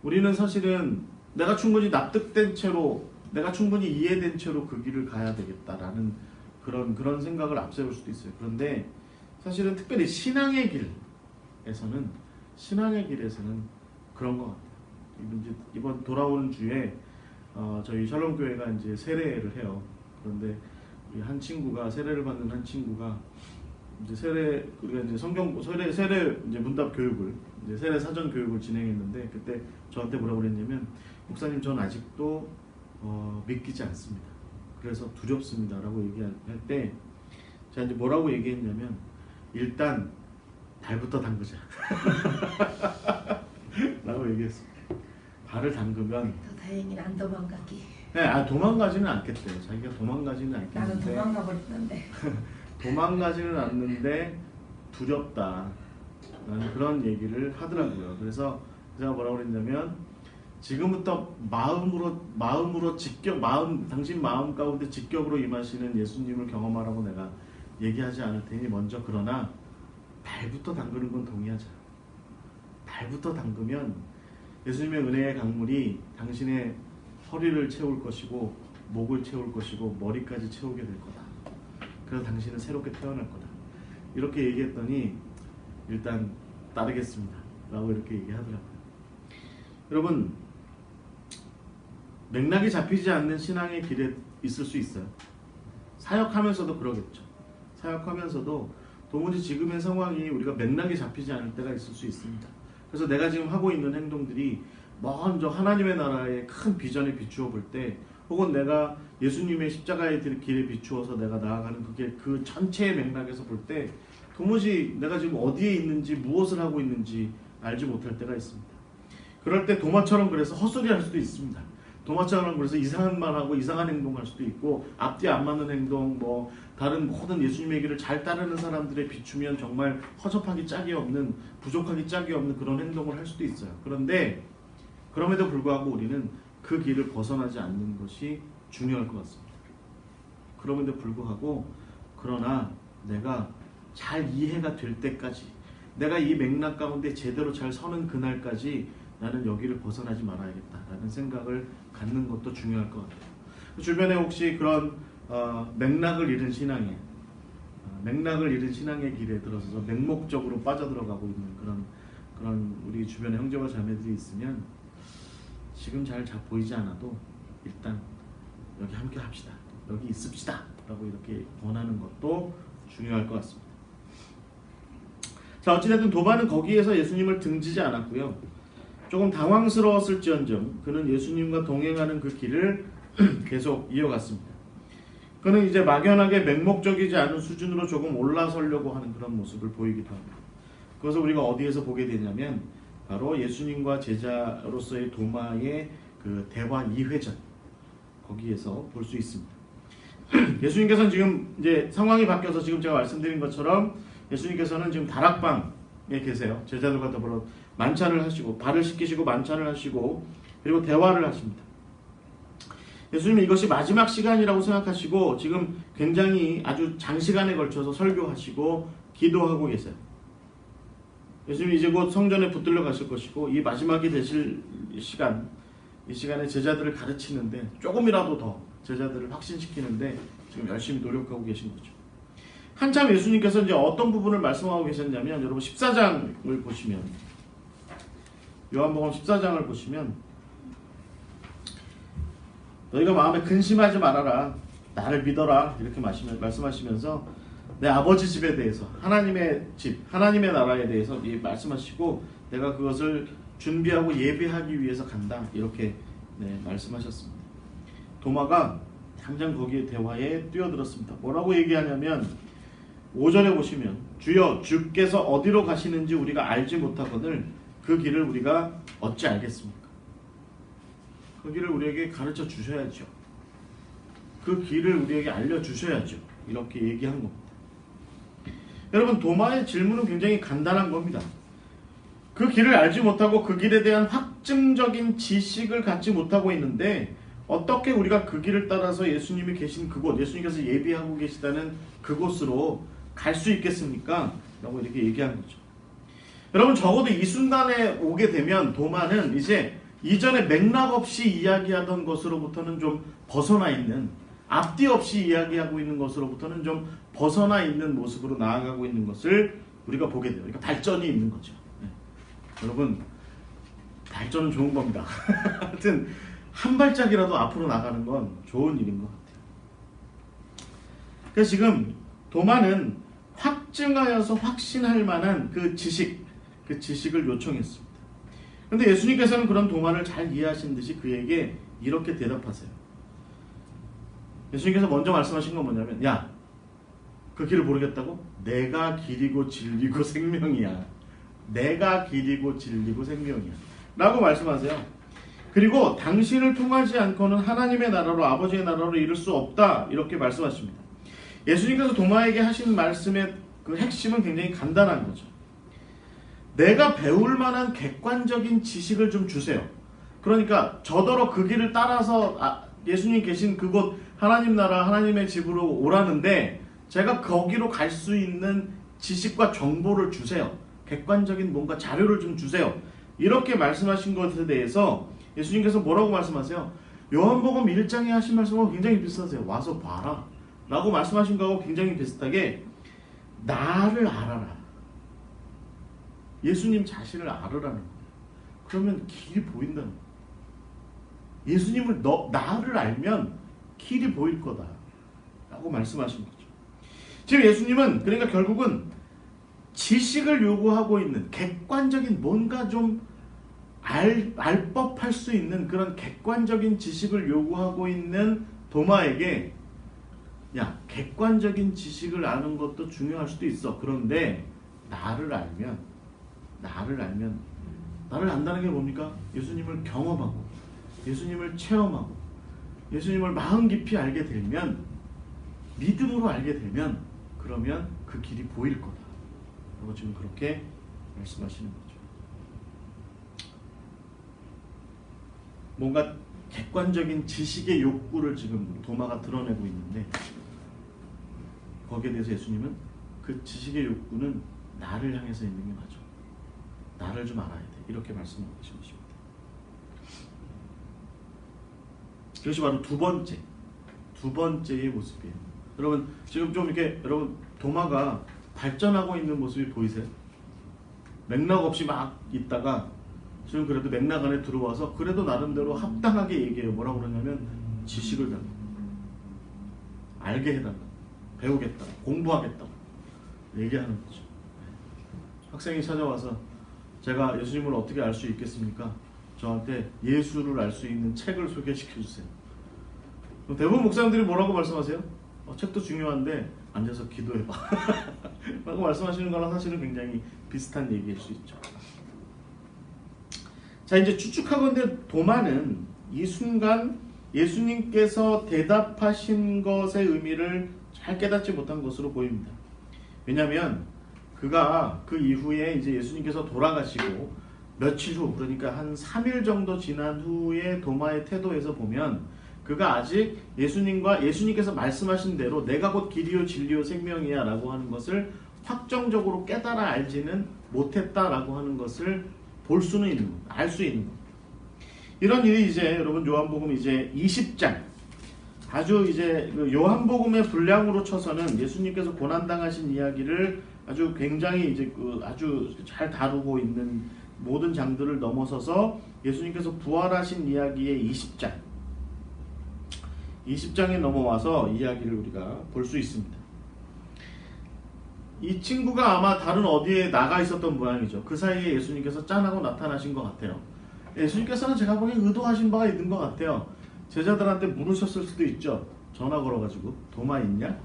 우리는 사실은 내가 충분히 납득된 채로, 내가 충분히 이해된 채로 그 길을 가야 되겠다라는 그런 생각을 앞세울 수도 있어요. 그런데 사실은 특별히 신앙의 길에서는 그런 것 같아요. 이번 돌아오는 주에 저희 샬롬교회가 이제 세례를 해요. 그런데 한 친구가, 세례를 받는 한 친구가 이제 우리가 이제 세례 이제 문답 교육을, 이제 세례 사전 교육을 진행했는데, 그때 저한테 뭐라고 그랬냐면, 목사님 전 아직도 믿기지 않습니다. 그래서 두렵습니다 라고 얘기할 때 제가 이제 뭐라고 얘기했냐면, 일단 발부터 담그자 라고 얘기했습니다. 발을 담그면 더 다행히 안 도망가기. 네, 도망가지는 않겠대요. 자기가 도망가지는 나는 않겠는데, 도망가 버렸는데. 도망가지는 않는데 두렵다 라는 그런 얘기를 하더라고요. 그래서 제가 뭐라고 그랬냐면, 지금부터 당신 마음 가운데 직격으로 임하시는 예수님을 경험하라고 내가 얘기하지 않을 테니, 먼저 그러나 발부터 담그는 건 동의하자. 발부터 담그면 예수님의 은혜의 강물이 당신의 허리를 채울 것이고 목을 채울 것이고 머리까지 채우게 될 거다. 그래서 당신은 새롭게 태어날 거다. 이렇게 얘기했더니 일단 따르겠습니다 라고 이렇게 얘기하더라고요. 여러분, 맥락이 잡히지 않는 신앙의 길에 있을 수 있어요. 사역하면서도 그러겠죠. 사역하면서도 도무지 지금의 상황이 우리가 맥락이 잡히지 않을 때가 있을 수 있습니다. 그래서 내가 지금 하고 있는 행동들이 먼저 하나님의 나라의 큰 비전에 비추어 볼 때, 혹은 내가 예수님의 십자가의 길에 비추어서 내가 나아가는 그 전체의 맥락에서 볼 때 도무지 내가 지금 어디에 있는지 무엇을 하고 있는지 알지 못할 때가 있습니다. 그럴 때 도마처럼 그래서 헛소리할 수도 있습니다. 도마처럼 그래서 이상한 말하고 이상한 행동할 수도 있고, 앞뒤 안 맞는 행동, 다른 모든 예수님의 길을 잘 따르는 사람들에 비추면 정말 허접하기 짝이 없는, 부족하기 짝이 없는 그런 행동을 할 수도 있어요. 그런데 그럼에도 불구하고 우리는 그 길을 벗어나지 않는 것이 중요할 것 같습니다. 그럼에도 불구하고, 그러나 내가 잘 이해가 될 때까지, 내가 이 맥락 가운데 제대로 잘 서는 그날까지 나는 여기를 벗어나지 말아야겠다라는 생각을 갖는 것도 중요할 것 같아요. 주변에 혹시 그런 맥락을 잃은 신앙에, 맥락을 잃은 신앙의 길에 들어서서 맹목적으로 빠져들어가고 있는 그런 우리 주변에 형제와 자매들이 있으면 지금 잘 보이지 않아도 일단 여기 함께 합시다, 여기 있읍시다 라고 이렇게 권하는 것도 중요할 것 같습니다. 자, 어찌됐든 도마는 거기에서 예수님을 등지지 않았고요. 조금 당황스러웠을지언정 그는 예수님과 동행하는 그 길을 계속 이어갔습니다. 그는 이제 막연하게 맹목적이지 않은 수준으로 조금 올라서려고 하는 그런 모습을 보이기도 합니다. 그것을 우리가 어디에서 보게 되냐면 바로 예수님과 제자로서의 도마의 그 대화 2회전, 거기에서 볼 수 있습니다. 예수님께서는 지금 이제 상황이 바뀌어서 지금 제가 말씀드린 것처럼 예수님께서는 지금 다락방에 계세요. 제자들과 더불어 만찬을 하시고, 발을 씻기시고 만찬을 하시고, 그리고 대화를 하십니다. 예수님은 이것이 마지막 시간이라고 생각하시고 지금 굉장히 아주 장시간에 걸쳐서 설교하시고 기도하고 계세요. 예수님이 이제 곧 성전에 붙들려 가실 것이고, 이 마지막이 되실 시간, 이 시간에 제자들을 가르치는데, 조금이라도 더 제자들을 확신시키는데 지금 열심히 노력하고 계신 거죠. 한참 예수님께서 이제 어떤 부분을 말씀하고 계셨냐면, 여러분 14장을 보시면, 요한복음 14장을 보시면, 너희가 마음에 근심하지 말아라, 나를 믿어라, 이렇게 말씀하시면서 내 아버지 집에 대해서, 하나님의 집, 하나님의 나라에 대해서 말씀하시고, 내가 그것을 준비하고 예배하기 위해서 간다, 이렇게 말씀하셨습니다. 도마가 당장 거기에 대화에 뛰어들었습니다. 뭐라고 얘기하냐면 5절에 보시면, 주여 주께서 어디로 가시는지 우리가 알지 못하거늘 그 길을 우리가 어찌 알겠습니까? 그 길을 우리에게 가르쳐 주셔야죠. 그 길을 우리에게 알려주셔야죠. 이렇게 얘기한 겁니다. 여러분, 도마의 질문은 굉장히 간단한 겁니다. 그 길을 알지 못하고 그 길에 대한 확증적인 지식을 갖지 못하고 있는데 어떻게 우리가 그 길을 따라서 예수님이 계신 그곳, 예수님께서 예비하고 계시다는 그곳으로 갈 수 있겠습니까? 라고 이렇게 얘기한 거죠. 여러분, 적어도 이 순간에 오게 되면 도마는 이제 이전에 맥락 없이 이야기하던 것으로부터는 좀 벗어나 있는, 앞뒤 없이 이야기하고 있는 것으로부터는 좀 벗어나 있는 모습으로 나아가고 있는 것을 우리가 보게 돼요. 그러니까 발전이 있는 거죠. 네. 여러분, 발전은 좋은 겁니다. 하여튼 한 발짝이라도 앞으로 나가는 건 좋은 일인 것 같아요. 그래서 지금 도마는 확증하여서 확신할 만한 그 지식을 요청했습니다. 그런데 예수님께서는 그런 도마를 잘 이해하신 듯이 그에게 이렇게 대답하세요. 예수님께서 먼저 말씀하신 건 뭐냐면, 야, 그 길을 모르겠다고? 내가 길이고 진리고 생명이야. 내가 길이고 진리고 생명이야. 라고 말씀하세요. 그리고 당신을 통하지 않고는 하나님의 나라로, 아버지의 나라로 이룰 수 없다, 이렇게 말씀하십니다. 예수님께서 도마에게 하신 말씀의 그 핵심은 굉장히 간단한 거죠. 내가 배울 만한 객관적인 지식을 좀 주세요. 그러니까 저더러 그 길을 따라서 예수님 계신 그곳 하나님 나라, 하나님의 집으로 오라는데 제가 거기로 갈 수 있는 지식과 정보를 주세요. 객관적인 뭔가 자료를 좀 주세요. 이렇게 말씀하신 것에 대해서 예수님께서 뭐라고 말씀하세요? 요한복음 1장에 하신 말씀하고 굉장히 비슷하세요. 와서 봐라 라고 말씀하신 거하고 굉장히 비슷하게, 나를 알아라, 예수님 자신을 알으라는 거예요. 그러면 길이 보인다는 거예요. 예수님을 나를 알면 길이 보일 거다 라고 말씀하신 거죠. 지금 예수님은 그러니까 결국은 지식을 요구하고 있는 객관적인 뭔가 좀 알법할 수 있는 그런 객관적인 지식을 요구하고 있는 도마에게 야, 객관적인 지식을 아는 것도 중요할 수도 있어. 그런데 나를 안다는 게 뭡니까? 예수님을 경험하고 예수님을 체험하고 예수님을 마음 깊이 알게 되면, 믿음으로 알게 되면, 그러면 그 길이 보일 거다 라고 지금 그렇게 말씀하시는 거죠. 뭔가 객관적인 지식의 욕구를 지금 도마가 드러내고 있는데, 거기에 대해서 예수님은 그 지식의 욕구는 나를 향해서 있는 게 맞아. 나를 좀 알아야 돼. 이렇게 말씀하고 계신 것입니다. 그것이 바로 두 번째의 모습이에요. 여러분 지금 좀 이렇게 여러분 도마가 발전하고 있는 모습이 보이세요? 맥락 없이 막 있다가 지금 그래도 맥락 안에 들어와서 그래도 나름대로 합당하게 얘기해요. 뭐라고 그러냐면 지식을 달라, 알게 해달라, 배우겠다, 공부하겠다고 얘기하는 거죠. 학생이 찾아와서 제가 예수님을 어떻게 알 수 있겠습니까? 저한테 예수를 알 수 있는 책을 소개시켜 주세요. 대부분 목사님들이 뭐라고 말씀하세요? 책도 중요한데 앉아서 기도해봐 라고 말씀하시는 거랑 사실은 굉장히 비슷한 얘기일 수 있죠. 자, 이제 추측하건대 도마는 이 순간 예수님께서 대답하신 것의 의미를 잘 깨닫지 못한 것으로 보입니다. 왜냐하면 그가 그 이후에 이제 예수님께서 돌아가시고 며칠 후, 그러니까 한 3일 정도 지난 후에 도마의 태도에서 보면 그가 아직 예수님께서 말씀하신 대로 내가 곧 길이요 진리요 생명이야 라고 하는 것을 확정적으로 깨달아 알지는 못했다라고 하는 것을 볼 수는 있는 것, 알 수 있는 것. 이런 일이 이제 여러분 요한복음 이제 20장, 아주 이제 그 요한복음의 분량으로 쳐서는 예수님께서 고난당하신 이야기를 아주 굉장히 이제 아주 잘 다루고 있는 모든 장들을 넘어서서 예수님께서 부활하신 이야기의 20장에 넘어와서 이야기를 우리가 볼 수 있습니다. 이 친구가 아마 다른 어디에 나가 있었던 모양이죠. 그 사이에 예수님께서 짠하고 나타나신 것 같아요. 예수님께서는 제가 보기엔 의도하신 바가 있는 것 같아요. 제자들한테 물으셨을 수도 있죠. 전화 걸어가지고 도마 있냐?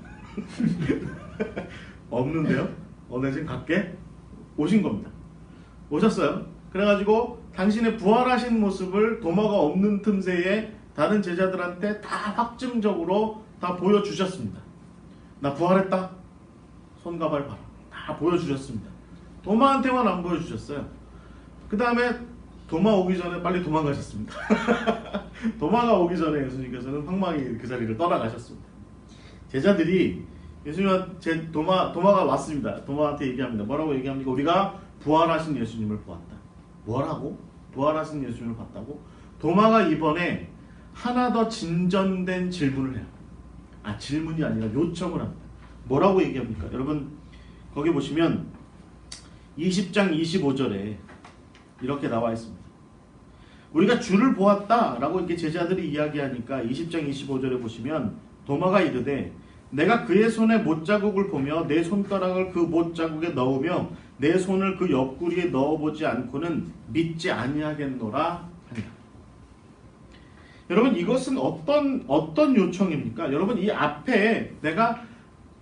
없는데요? 내 지금 갈게? 오신 겁니다. 오셨어요. 그래가지고 당신의 부활하신 모습을 도마가 없는 틈새에 다른 제자들한테 다 확증적으로 다 보여주셨습니다. 나 부활했다. 손과 발 봐라. 다 보여주셨습니다. 도마한테만 안 보여주셨어요. 그 다음에 도마 오기 전에 빨리 도망가셨습니다. 도마가 오기 전에 예수님께서는 황망히 그 자리를 떠나가셨습니다. 제자들이 예수님한테 도마가 왔습니다. 도마한테 얘기합니다. 뭐라고 얘기합니까? 우리가 부활하신 예수님을 보았다. 뭐라고? 부활하신 예수님을 봤다고? 도마가 이번에 하나 더 진전된 질문을 해요. 질문이 아니라 요청을 합니다. 뭐라고 얘기합니까? 여러분 거기 보시면 20장 25절에 이렇게 나와 있습니다. 우리가 주를 보았다라고 이렇게 제자들이 이야기하니까 20장 25절에 보시면 도마가 이르되 내가 그의 손에 못자국을 보며 내 손가락을 그 못자국에 넣으며 내 손을 그 옆구리에 넣어보지 않고는 믿지 아니하겠노라 한다. 여러분 이것은 어떤 요청입니까? 여러분 이 앞에 내가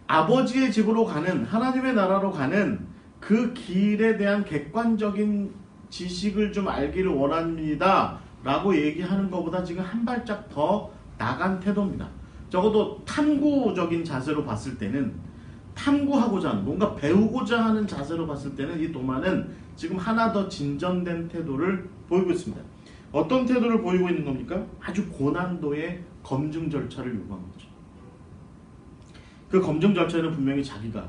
아버지의 집으로 가는, 하나님의 나라로 가는 그 길에 대한 객관적인 지식을 좀 알기를 원합니다 라고 얘기하는 것보다 지금 한 발짝 더 나간 태도입니다. 적어도 탐구적인 자세로 봤을 때는, 탐구하고자 하는, 뭔가 배우고자 하는 자세로 봤을 때는 이 도마는 지금 하나 더 진전된 태도를 보이고 있습니다. 어떤 태도를 보이고 있는 겁니까? 아주 고난도의 검증 절차를 요구한 거죠. 그 검증 절차는 분명히 자기가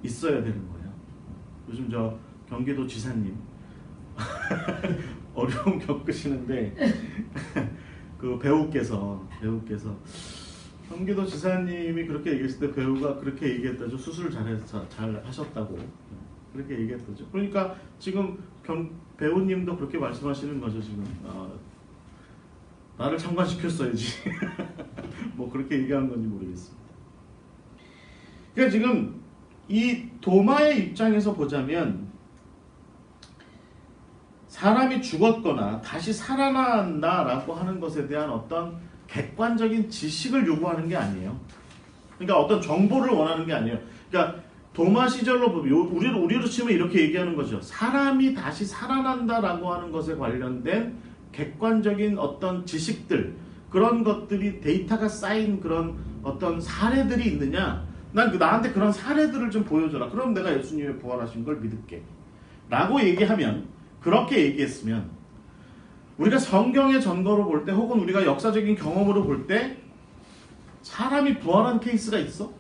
있어야 되는 거예요. 요즘 저 경기도 지사님 어려움 겪으시는데 그 배우께서 경기도 지사님이 그렇게 얘기했을 때 배우가 그렇게 얘기했다죠. 수술 잘 하셨다고. 그렇게 얘기했었죠. 그러니까 지금 배우님도 그렇게 말씀하시는 거죠. 지금 나를 참관시켰어야지. 뭐 그렇게 얘기하는 건지 모르겠습니다. 그러니까 지금 이 도마의 입장에서 보자면 사람이 죽었거나 다시 살아난다라고 하는 것에 대한 어떤 객관적인 지식을 요구하는 게 아니에요. 그러니까 어떤 정보를 원하는 게 아니에요. 그러니까 도마 시절로 보면 우리로 치면 이렇게 얘기하는 거죠. 사람이 다시 살아난다라고 하는 것에 관련된 객관적인 어떤 지식들, 그런 것들이 데이터가 쌓인 그런 어떤 사례들이 있느냐? 나한테 그런 사례들을 좀 보여줘라. 그럼 내가 예수님의 부활하신 걸 믿을게. 라고 얘기하면, 그렇게 얘기했으면 우리가 성경의 전거로 볼 때 혹은 우리가 역사적인 경험으로 볼 때 사람이 부활한 케이스가 있어?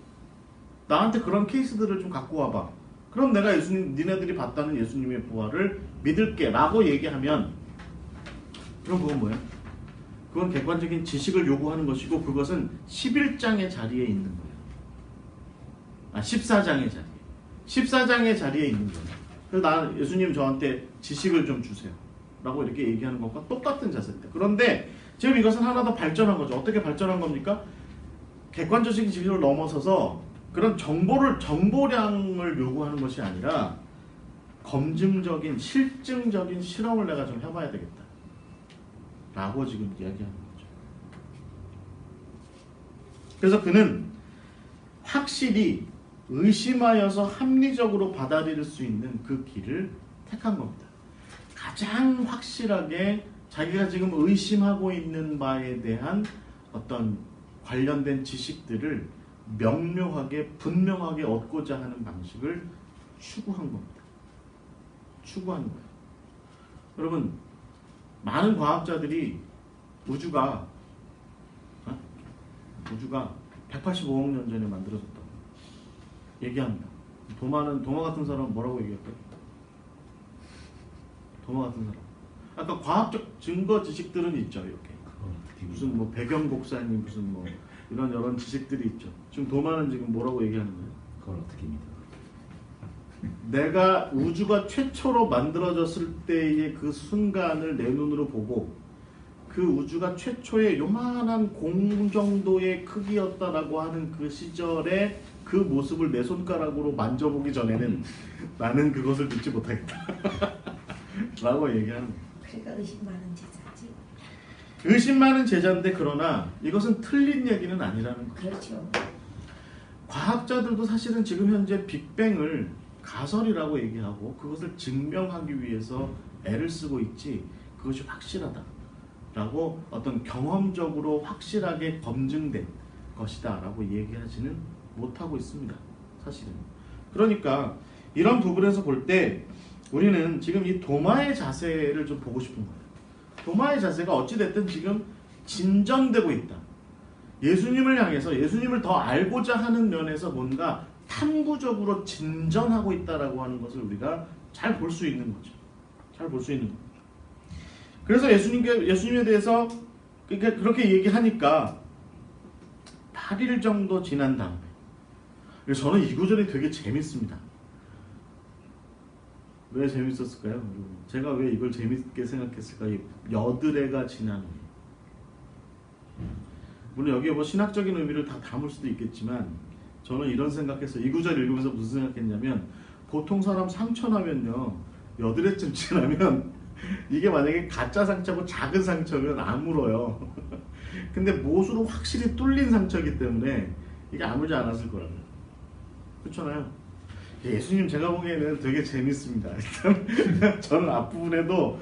나한테 그런 케이스들을 좀 갖고 와봐. 그럼 내가 니네들이 봤다는 예수님의 부활을 믿을게 라고 얘기하면, 그럼 그건 뭐예요? 그건 객관적인 지식을 요구하는 것이고, 그것은 11장의 자리에 있는 거예요. 14장의 자리에. 14장의 자리에 있는 거예요. 그래서 예수님 저한테 지식을 좀 주세요 라고 이렇게 얘기하는 것과 똑같은 자세입니다. 그런데 지금 이것은 하나 더 발전한 거죠. 어떻게 발전한 겁니까? 객관적인 지식을 넘어서서 그런 정보량을 요구하는 것이 아니라 검증적인 실증적인 실험을 내가 좀 해봐야 되겠다 라고 지금 이야기하는 거죠. 그래서 그는 확실히 의심하여서 합리적으로 받아들일 수 있는 그 길을 택한 겁니다. 가장 확실하게 자기가 지금 의심하고 있는 바에 대한 어떤 관련된 지식들을 명료하게 분명하게 얻고자 하는 방식을 추구한 겁니다. 추구한 거예요. 여러분, 많은 과학자들이 우주가 185억 년 전에 만들어졌다고 얘기합니다. 도마 같은 사람은 뭐라고 얘기할까요? 도마 같은 사람. 아까 과학적 증거 지식들은 있죠. 이렇게 무슨 뭐 배경 곡선이 무슨 뭐 이런 지식들이 있죠. 지금 도마는 지금 뭐라고 얘기하는 거예요? 그걸 어떻게 믿어? 내가 우주가 최초로 만들어졌을 때의 그 순간을 내 눈으로 보고 그 우주가 최초의 요만한 공 정도의 크기였다라고 하는 그 시절의 그 모습을 내 손가락으로 만져보기 전에는 나는 그것을 믿지 못하겠다 라고 얘기하는 거예요. 그러니까 의심 많은 제자지. 의심 많은 제자인데, 그러나 이것은 틀린 얘기는 아니라는 거죠. 그렇죠. 과학자들도 사실은 지금 현재 빅뱅을 가설이라고 얘기하고 그것을 증명하기 위해서 애를 쓰고 있지, 그것이 확실하다 라고 어떤 경험적으로 확실하게 검증된 것이다 라고 얘기하지는 못하고 있습니다. 사실은. 그러니까 이런 부분에서 볼 때 우리는 지금 이 도마의 자세를 좀 보고 싶은 거예요. 도마의 자세가 어찌됐든 지금 진전되고 있다. 예수님을 향해서 예수님을 더 알고자 하는 면에서 뭔가 탐구적으로 진전하고 있다라고 하는 것을 우리가 잘 볼 수 있는 거죠. 잘 볼 수 있는 거죠. 그래서 예수님에 대해서 그렇게 얘기하니까 8일 정도 지난 다음에, 그래서 저는 이 구절이 되게 재밌습니다. 왜 재밌었을까요? 제가 왜 이걸 재밌게 생각했을까요? 여드레가 지난 후에. 물론 여기에 뭐 신학적인 의미를 다 담을 수도 있겠지만, 저는 이런 생각했어요. 이 구절 읽으면서 무슨 생각했냐면, 보통 사람 상처나면요, 여드레쯤 지나면 이게 만약에 가짜 상처고 작은 상처면 아물어요. 근데 못으로 확실히 뚫린 상처이기 때문에 이게 아물지 않았을 거라고요. 그렇잖아요. 예수님 제가 보기에는 되게 재밌습니다. 일단 저는 앞부분에도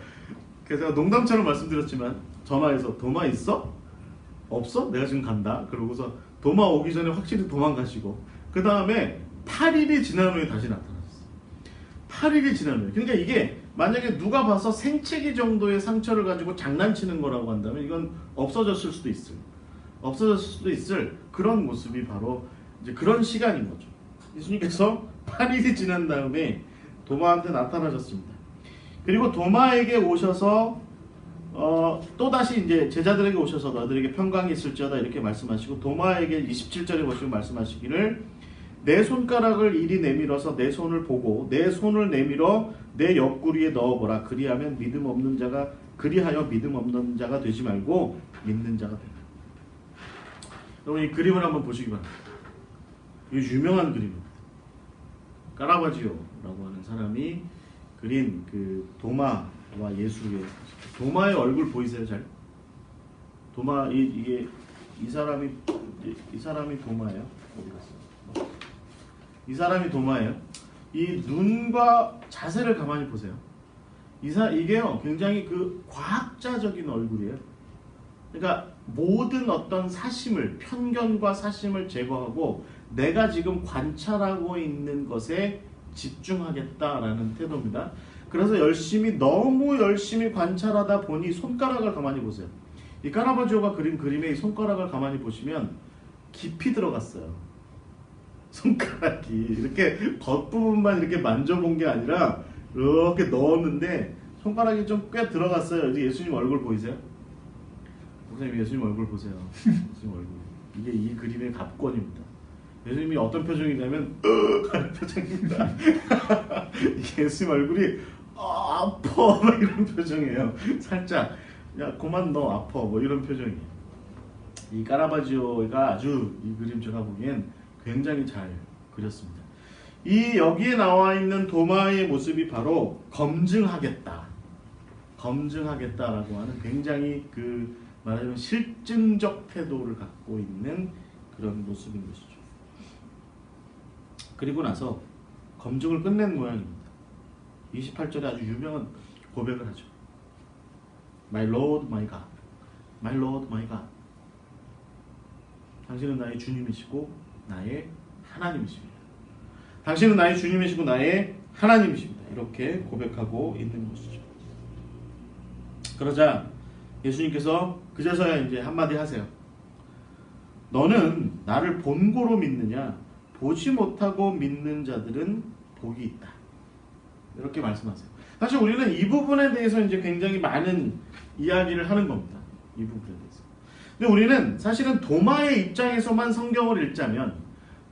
제가 농담처럼 말씀드렸지만, 전화해서 도마 있어? 없어? 내가 지금 간다. 그러고서 도마 오기 전에 확실히 도망가시고, 그 다음에 8일이 지난 후에 다시 나타났어요. 8일이 지난 후에. 그러니까 이게 만약에 누가 봐서 생채기 정도의 상처를 가지고 장난치는 거라고 한다면 이건 없어졌을 수도 있을 그런 모습이 바로 이제 그런 시간인 거죠. 예수님께서 8일이 지난 다음에 도마한테 나타나셨습니다. 그리고 도마에게 오셔서 또다시 이제 제자들에게 오셔서 너희들에게 평강이 있을지어다 이렇게 말씀하시고, 도마에게 27절에 보시면 말씀하시기를 내 손가락을 이리 내밀어서 내 손을 보고 내 손을 내밀어 내 옆구리에 넣어보라. 그리하여 믿음 없는 자가 되지 말고 믿는 자가 되라. 여러분 이 그림을 한번 보시기 바랍니다. 이 유명한 그림입니다. 까라바지오라고 하는 사람이 그린 그 도마와 예수의 도마의 얼굴 보이세요 잘? 도마 이 사람이 도마예요. 어디 갔어? 이 사람이 도마예요. 이 눈과 자세를 가만히 보세요. 이게요 굉장히 그 과학자적인 얼굴이에요. 그러니까 모든 어떤 사심을 편견과 사심을 제거하고 내가 지금 관찰하고 있는 것에 집중하겠다라는 태도입니다. 그래서 너무 열심히 관찰하다 보니 손가락을 가만히 보세요. 이 까라바지오가 그린 그림의 이 손가락을 가만히 보시면 깊이 들어갔어요. 손가락이 이렇게 겉부분만 이렇게 만져본 게 아니라 이렇게 넣었는데 손가락이 좀 꽤 들어갔어요. 이제 예수님 얼굴 보이세요? 목사님 예수님 얼굴 보세요. 예수님 얼굴. 이게 이 그림의 갑권입니다. 예수님이 어떤 표정이냐면 하는 표정입니다. 예수님 얼굴이 아파 막 이런 표정이에요. 살짝 야 그만 너 아파 뭐 이런 표정이에요. 이 까라바지오가 아주 이 그림 제가 보기엔 굉장히 잘 그렸습니다. 이 여기에 나와 있는 도마의 모습이 바로 검증하겠다라고 하는 굉장히 그 말하자면 실증적 태도를 갖고 있는 그런 모습인 것이죠. 그리고 나서 검증을 끝낸 모양입니다. 28절에 아주 유명한 고백을 하죠. My Lord, my God. My Lord, my God. 당신은 나의 주님이시고 나의 하나님이십니다. 당신은 나의 주님이시고 나의 하나님이십니다. 이렇게 고백하고 있는 것이죠. 그러자 예수님께서 그제서야 이제 한마디 하세요. 너는 나를 본고로 믿느냐? 보지 못하고 믿는 자들은 복이 있다. 이렇게 말씀하세요. 사실 우리는 이 부분에 대해서 이제 굉장히 많은 이야기를 하는 겁니다. 이 부분에 대해서. 근데 우리는 사실은 도마의 입장에서만 성경을 읽자면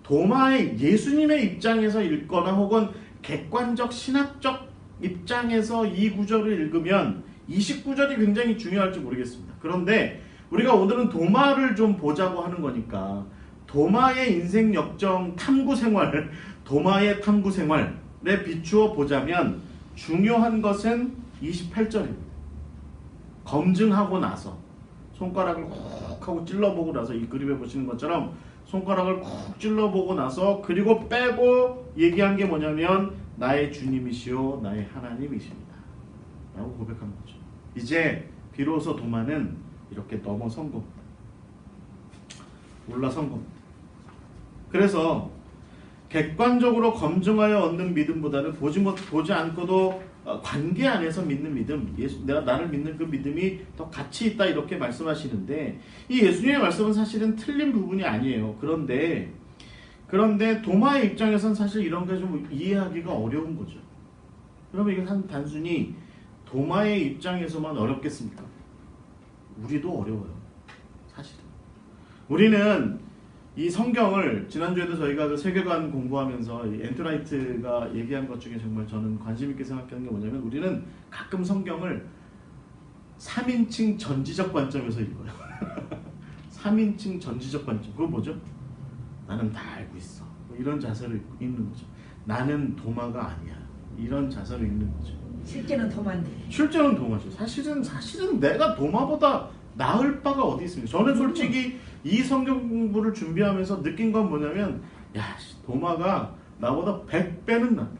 도마의 예수님의 입장에서 읽거나 혹은 객관적 신학적 입장에서 이 구절을 읽으면 29절이 굉장히 중요할지 모르겠습니다. 그런데 우리가 오늘은 도마를 좀 보자고 하는 거니까 도마의 인생 역정 탐구 생활, 도마의 탐구 생활에 비추어 보자면 중요한 것은 28절입니다. 검증하고 나서 손가락을 콕 하고 찔러보고 나서 이 그림에 보시는 것처럼 손가락을 콕 찔러보고 나서 그리고 빼고 얘기한 게 뭐냐면 나의 주님이시오 나의 하나님이십니다 라고 고백한 거죠. 이제 비로소 도마는 이렇게 넘어선 겁니다. 올라선 겁니다. 그래서 객관적으로 검증하여 얻는 믿음보다는 보지 않고도 관계 안에서 믿는 믿음, 내가 나를 믿는 그 믿음이 더 가치 있다 이렇게 말씀하시는데 이 예수님의 말씀은 사실은 틀린 부분이 아니에요. 그런데 도마의 입장에서는 사실 이런 게 좀 이해하기가 어려운 거죠. 그러면 이게 단순히 도마의 입장에서만 어렵겠습니까? 우리도 어려워요. 사실은. 우리는 이 성경을 지난주에도 저희가 그 세계관 공부하면서 이 엔트라이트가 얘기한 것 중에 정말 저는 관심 있게 생각하는 게 뭐냐면 우리는 가끔 성경을 3인칭 전지적 관점에서 읽어요. 3인칭 전지적 관점. 그건 뭐죠? 나는 다 알고 있어. 뭐 이런 자세로 읽는 거죠. 나는 도마가 아니야. 이런 자세로 읽는 거죠. 실제는 도마인데. 실제는 도마죠. 사실은 내가 도마보다 나을 바가 어디 있습니까? 저는 솔직히 이 성경 공부를 준비하면서 느낀 건 뭐냐면 야, 도마가 나보다 100배는 낫다.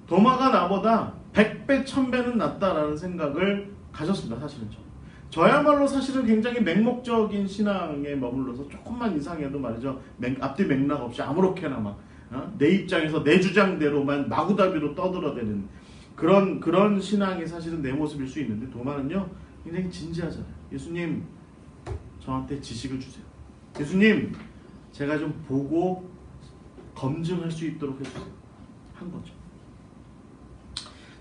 도마가 나보다 100배, 1000배는 낫다라는 생각을 가졌습니다. 사실은 저야말로 사실은 굉장히 맹목적인 신앙에 머물러서 조금만 이상해도 말이죠. 앞뒤 맥락 없이 아무렇게나 막 내 입장에서 내 주장대로만 마구잡이로 떠들어대는 그런 신앙이 사실은 내 모습일 수 있는데 도마는요 굉장히 진지하잖아요. 예수님 저한테 지식을 주세요. 예수님 제가 좀 보고 검증할 수 있도록 해주세요. 한 거죠.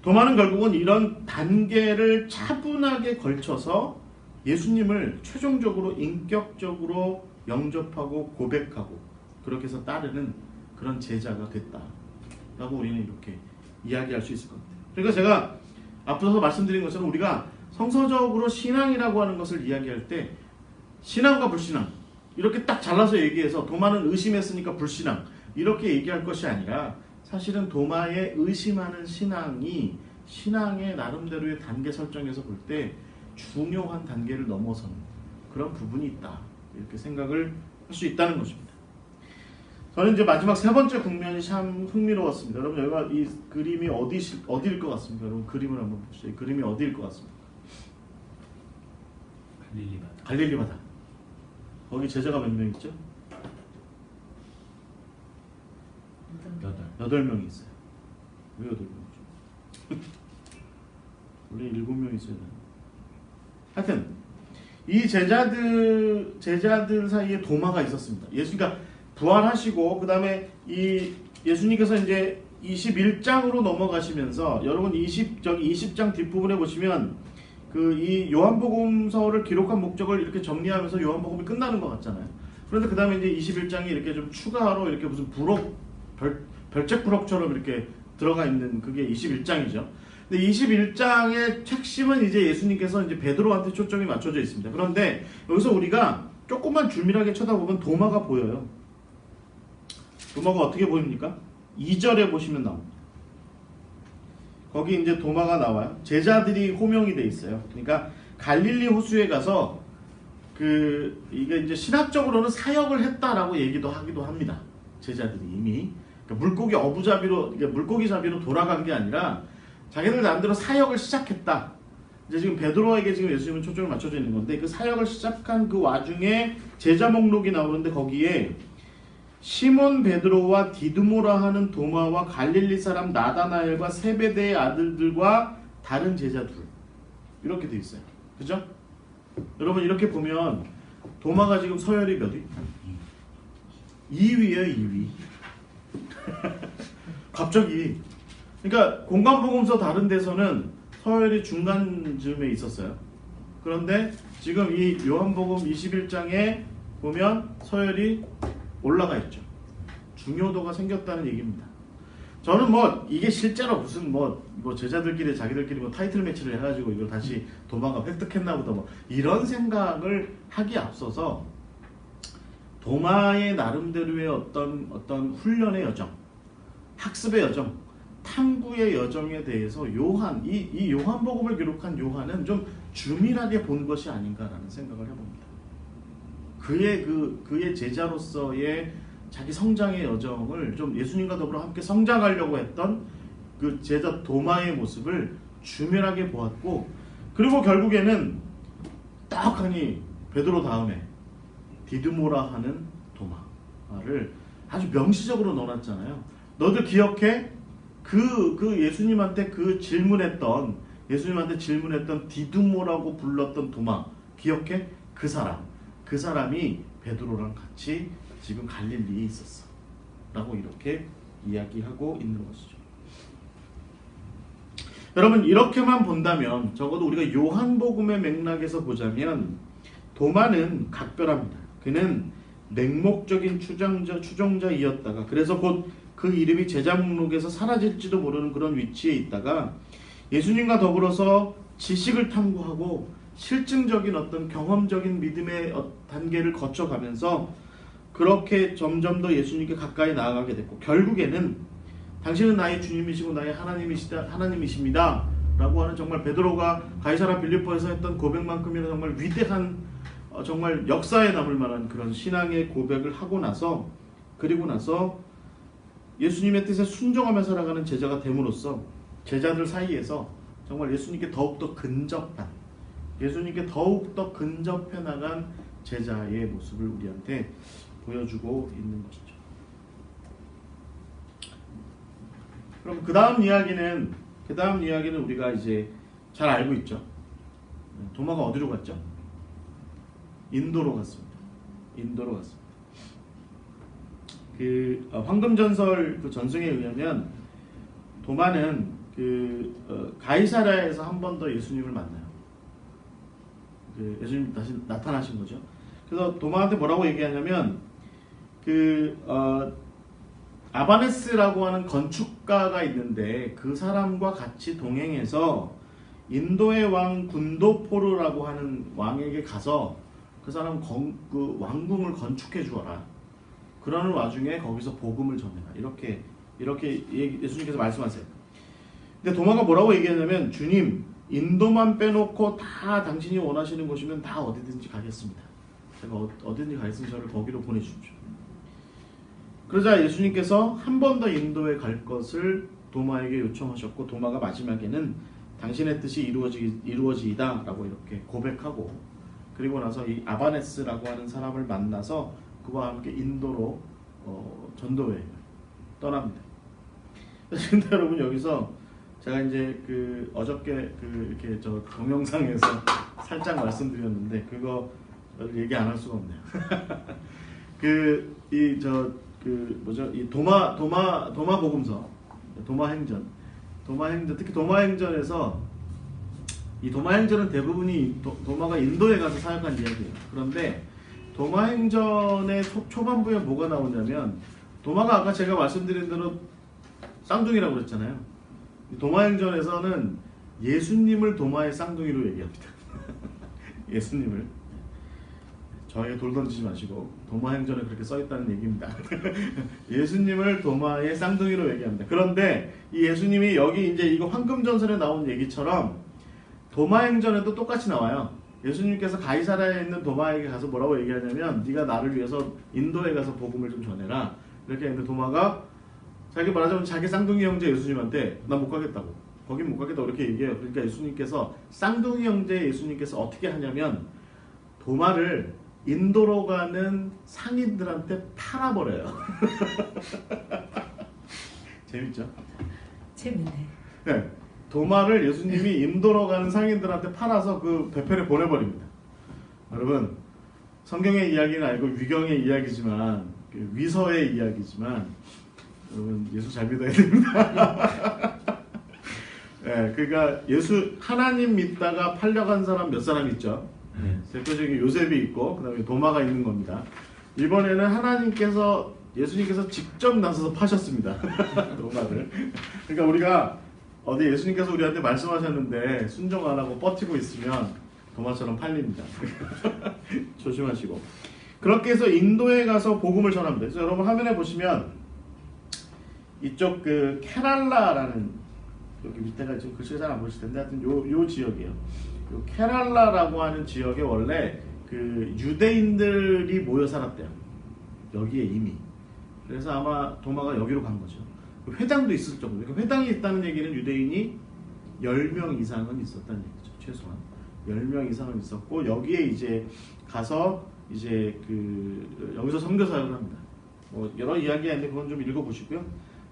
도마는 결국은 이런 단계를 차분하게 걸쳐서 예수님을 최종적으로 인격적으로 영접하고 고백하고 그렇게 해서 따르는 그런 제자가 됐다라고 우리는 이렇게 이야기할 수 있을 것 같아요. 그러니까 제가 앞서서 말씀드린 것처럼 우리가 성서적으로 신앙이라고 하는 것을 이야기할 때 신앙과 불신앙 이렇게 딱 잘라서 얘기해서 도마는 의심했으니까 불신앙 이렇게 얘기할 것이 아니라 사실은 도마의 의심하는 신앙이 신앙의 나름대로의 단계 설정에서 볼 때 중요한 단계를 넘어서는 그런 부분이 있다 이렇게 생각을 할 수 있다는 것입니다. 저는 이제 마지막 세 번째 국면이 참 흥미로웠습니다. 여러분 여기가 이 그림이 어디일 것 같습니까? 여러분 그림을 한번 보시죠. 이 그림이 어디일 것 같습니까? 갈릴리 바다. 갈릴리 바다. 거기 제자가 몇 명 있죠? 8명이 있어요. 왜 8명이죠? 원래 7명 있어야 되나? 하여튼 이 제자들 사이에 도마가 있었습니다. 예수가 부활하시고 그 다음에 이 예수님께서 이제 21장으로 넘어가시면서 여러분 20장 뒷부분에 보시면 그 이 요한복음서를 기록한 목적을 이렇게 정리하면서 요한복음이 끝나는 것 같잖아요. 그런데 그 다음에 이제 21장이 이렇게 좀 추가로 이렇게 무슨 별책 부록처럼 이렇게 들어가 있는 그게 21장이죠. 근데 21장의 핵심은 이제 예수님께서 이제 베드로한테 초점이 맞춰져 있습니다. 그런데 여기서 우리가 조금만 줄밀하게 쳐다보면 도마가 보여요. 도마가 어떻게 보입니까? 2절에 보시면 나옵니다. 거기 이제 도마가 나와요. 제자들이 호명이 돼 있어요. 그러니까 갈릴리 호수에 가서 이게 이제 신학적으로는 사역을 했다라고 얘기도 하기도 합니다. 제자들이 이미 그러니까 물고기 잡이로 돌아간 게 아니라 자기들 나름대로 사역을 시작했다. 이제 지금 베드로에게 지금 예수님은 초점을 맞춰져 있는 건데 그 사역을 시작한 그 와중에 제자 목록이 나오는데 거기에 시몬 베드로와 디두모라 하는 도마와 갈릴리 사람 나다나엘과 세베대의 아들들과 다른 제자 둘 이렇게 돼 있어요. 그죠? 여러분 이렇게 보면 도마가 지금 서열이 몇 위? 2위예요, 2위. 갑자기 그러니까 공관복음서 다른 데서는 서열이 중간쯤에 있었어요. 그런데 지금 이 요한복음 21장에 보면 서열이 올라가 있죠. 중요도가 생겼다는 얘기입니다. 저는 이게 실제로 무슨 제자들끼리 자기들끼리 타이틀 매치를 해가지고 이걸 다시 도마가 획득했나 보다 이런 생각을 하기에 앞서서 도마의 나름대로의 어떤 훈련의 여정, 학습의 여정, 탐구의 여정에 대해서 이 요한복음을 기록한 요한은 좀 주밀하게 본 것이 아닌가라는 생각을 해봅니다. 그의 제자로서의 자기 성장의 여정을 좀 예수님과 더불어 함께 성장하려고 했던 그 제자 도마의 모습을 주밀하게 보았고 그리고 결국에는 딱하니 베드로 다음에 디두모라 하는 도마를 아주 명시적으로 넣어놨잖아요. 너들 기억해? 예수님한테 질문했던 디두모라고 불렀던 도마 기억해? 그 사람이 베드로랑 같이 지금 갈릴리에 있었어 라고 이렇게 이야기하고 있는 것이죠. 여러분 이렇게만 본다면 적어도 우리가 요한복음의 맥락에서 보자면 도마는 각별합니다. 그는 맹목적인 추종자이었다가 그래서 곧 그 이름이 제자 목록에서 사라질지도 모르는 그런 위치에 있다가 예수님과 더불어서 지식을 탐구하고 실증적인 어떤 경험적인 믿음의 단계를 거쳐가면서 그렇게 점점 더 예수님께 가까이 나아가게 됐고 결국에는 당신은 나의 주님이시고 나의 하나님이십니다 라고 하는 정말 베드로가 가이사라 빌립보에서 했던 고백만큼이나 정말 위대한 정말 역사에 남을 만한 그런 신앙의 고백을 하고 나서 그리고 나서 예수님의 뜻에 순종하며 살아가는 제자가 됨으로써 제자들 사이에서 정말 예수님께 더욱더 근접해 나간 제자의 모습을 우리한테 보여주고 있는 것이죠. 그럼 그 다음 이야기는 우리가 이제 잘 알고 있죠. 도마가 어디로 갔죠? 인도로 갔습니다. 황금전설 그 전승에 의하면 도마는 가이사라에서 한 번 더 예수님을 만나요. 예수님 다시 나타나신 거죠. 그래서 도마한테 뭐라고 얘기하냐면 아바네스라고 하는 건축가가 있는데 그 사람과 같이 동행해서 인도의 왕 군도포르라고 하는 왕에게 가서 그 사람 그 왕궁을 건축해 주어라. 그러는 와중에 거기서 복음을 전해라. 이렇게 예수님께서 말씀하세요. 근데 도마가 뭐라고 얘기하냐면 주님 인도만 빼놓고 다 당신이 원하시는 곳이면 다 어디든지 가겠습니다. 제가 어디든지 가겠으니 저를 거기로 보내주십시오. 그러자 예수님께서 한 번 더 인도에 갈 것을 도마에게 요청하셨고 도마가 마지막에는 당신의 뜻이 이루어지이다 라고 이렇게 고백하고 그리고 나서 이 아바네스라고 하는 사람을 만나서 그와 함께 인도로 전도회를 떠납니다. 근데 여러분 여기서 제가 이제 그 어저께 이렇게 저 동영상에서 살짝 말씀드렸는데 그거 얘기 안 할 수가 없네요. 이 도마 복음서, 도마행전, 특히 도마행전에서 이 도마행전은 대부분이 도마가 인도에 가서 사역한 이야기예요. 그런데 도마행전의 초반부에 뭐가 나오냐면 도마가 아까 제가 말씀드린 대로 쌍둥이라고 그랬잖아요. 도마행전에서는 예수님을 도마의 쌍둥이로 얘기합니다. 예수님을. 저에게 돌 던지지 마시고 도마행전에 그렇게 써있다는 얘기입니다. 예수님을 도마의 쌍둥이로 얘기합니다. 그런데 이 예수님이 여기 이제 이거 황금전설에 나온 얘기처럼 도마행전에도 똑같이 나와요. 예수님께서 가이사랴에 있는 도마에게 가서 뭐라고 얘기하냐면 네가 나를 위해서 인도에 가서 복음을 좀 전해라. 이렇게 했는데 도마가 자기 말하자면 자기 쌍둥이 형제 예수님한테 나 못 가겠다고 거긴 못 가겠다고 이렇게 얘기해요. 그러니까 예수님께서 쌍둥이 형제 예수님께서 어떻게 하냐면 도마를 인도로 가는 상인들한테 팔아버려요. 재밌죠? 재밌네. 네, 도마를 예수님이 인도로 가는 상인들한테 팔아서 그 배편에 보내버립니다. 여러분 성경의 이야기는 알고 위경의 이야기지만 위서의 이야기지만 여러분 예수 잘 믿어야 됩니다. 네, 그러니까 하나님 믿다가 팔려간 사람 몇 사람 있죠? 대표적인 요셉이 있고 그 다음에 도마가 있는 겁니다. 이번에는 예수님께서 직접 나서서 파셨습니다. 도마를. 그러니까 우리가 어디 예수님께서 우리한테 말씀하셨는데 순종 안 하고 버티고 있으면 도마처럼 팔립니다. 조심하시고. 그렇게 해서 인도에 가서 복음을 전합니다. 그래서 여러분 화면에 보시면 이쪽 그 케랄라라는 여기 밑에가 지금 글씨가 잘 안 보이실 텐데 하여튼 요 지역이에요. 요 케랄라라고 하는 지역에 원래 그 유대인들이 모여 살았대요. 여기에 이미. 그래서 아마 도마가 여기로 간 거죠. 회당도 있을 정도. 그러니까 회당이 있다는 얘기는 유대인이 10명 이상은 있었다는 얘기죠. 최소한 10명 이상은 있었고 여기에 이제 가서 이제 여기서 선교 사역을 합니다. 뭐 여러 이야기가 있는데 그건 좀 읽어보시고요.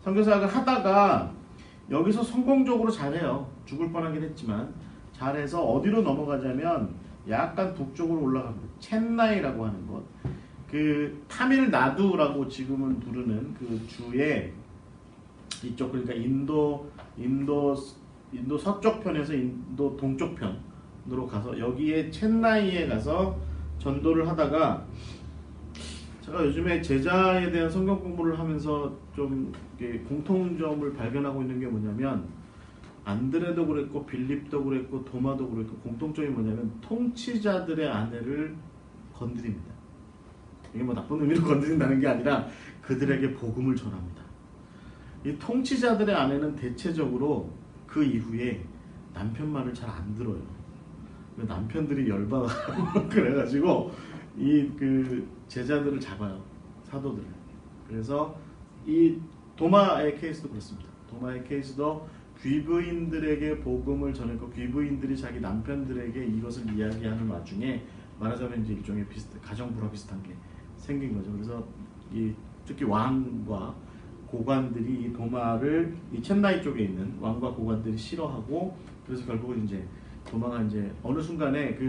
선교 사역을 하다가 여기서 성공적으로 잘해요. 죽을 뻔하긴 했지만 잘해서 어디로 넘어가자면 약간 북쪽으로 올라갑니다. 첸나이라고 하는 곳. 그 타밀나두라고 지금은 부르는 그 주의 이쪽 그러니까 인도 서쪽 편에서 인도 동쪽 편으로 가서 여기에 첸나이에 가서 전도를 하다가 제가 요즘에 제자에 대한 성경 공부를 하면서 좀 공통점을 발견하고 있는 게 뭐냐면 안드레도 그랬고 빌립도 그랬고 도마도 그랬고 공통점이 뭐냐면 통치자들의 아내를 건드립니다. 이게 뭐 나쁜 의미로 건드린다는 게 아니라 그들에게 복음을 전합니다. 이 통치자들의 아내는 대체적으로 그 이후에 남편 말을 잘 안 들어요. 남편들이 열받아 그래가지고 이 제자들을 잡아요. 사도들을. 그래서 이 도마의 케이스도 그렇습니다. 도마의 케이스도 귀부인들에게 복음을 전했고 귀부인들이 자기 남편들에게 이것을 이야기하는 와중에 말하자면 이제 일종의 가정 불화 비슷한 게 생긴 거죠. 그래서 특히 왕과 고관들이 이 도마를 이 첸나이 쪽에 있는 왕과 고관들이 싫어하고 그래서 결국은 이제 도마가 이제 어느 순간에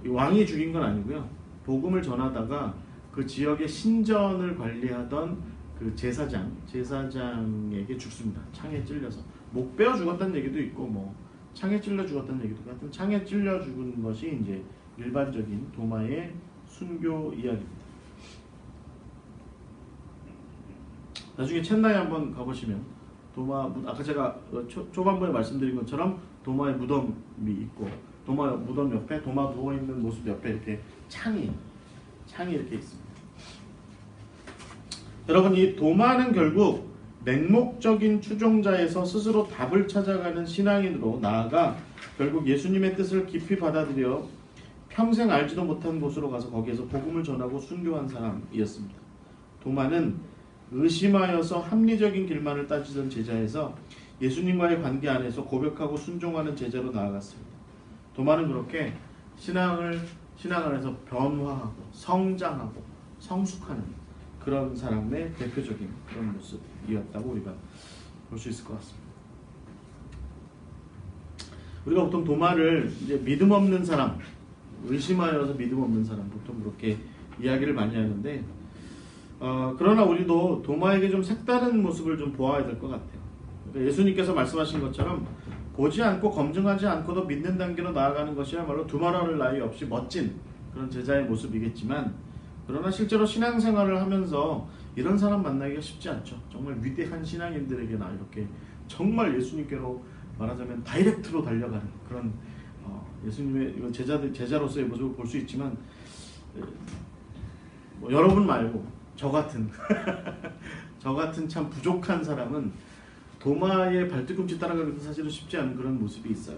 왕이 죽인 건 아니고요. 복음을 전하다가 그 지역의 신전을 관리하던 그 제사장에게 죽습니다. 창에 찔려서 목 베어 죽었다는 얘기도 있고 뭐 창에 찔려 죽었다는 얘기도 있고 하여튼 창에 찔려 죽은 것이 이제 일반적인 도마의 순교 이야기입니다. 나중에 첸나이 한번 가보시면 도마 아까 제가 초반부에 말씀드린 것처럼 도마의 무덤이 있고 도마 무덤 옆에 도마 누워 있는 모습 옆에 이렇게 창이 이렇게 있습니다. 여러분 이 도마는 결국 맹목적인 추종자에서 스스로 답을 찾아가는 신앙인으로 나아가 결국 예수님의 뜻을 깊이 받아들여 평생 알지도 못한 곳으로 가서 거기에서 복음을 전하고 순교한 사람이었습니다. 도마는 의심하여서 합리적인 길만을 따지던 제자에서 예수님과의 관계 안에서 고백하고 순종하는 제자로 나아갔습니다. 도마는 그렇게 신앙 안에서 변화하고 성장하고 성숙하는 그런 사람의 대표적인 그런 모습이었다고 우리가 볼 수 있을 것 같습니다. 우리가 보통 도마를 이제 믿음 없는 사람, 의심하여서 믿음 없는 사람 보통 그렇게 이야기를 많이 하는데 그러나 우리도 도마에게 좀 색다른 모습을 좀 보아야 될 것 같아요. 그러니까 예수님께서 말씀하신 것처럼 보지 않고 검증하지 않고도 믿는 단계로 나아가는 것이야말로 두말할 나위 없이 멋진 그런 제자의 모습이겠지만 그러나 실제로 신앙생활을 하면서 이런 사람 만나기가 쉽지 않죠. 정말 위대한 신앙인들에게나 이렇게 정말 예수님께로 말하자면 다이렉트로 달려가는 그런 예수님의 제자로서의 모습을 볼 수 있지만 뭐 여러분 말고 저 같은 참 부족한 사람은 도마의 발뒤꿈치 따라가기도 사실은 쉽지 않은 그런 모습이 있어요.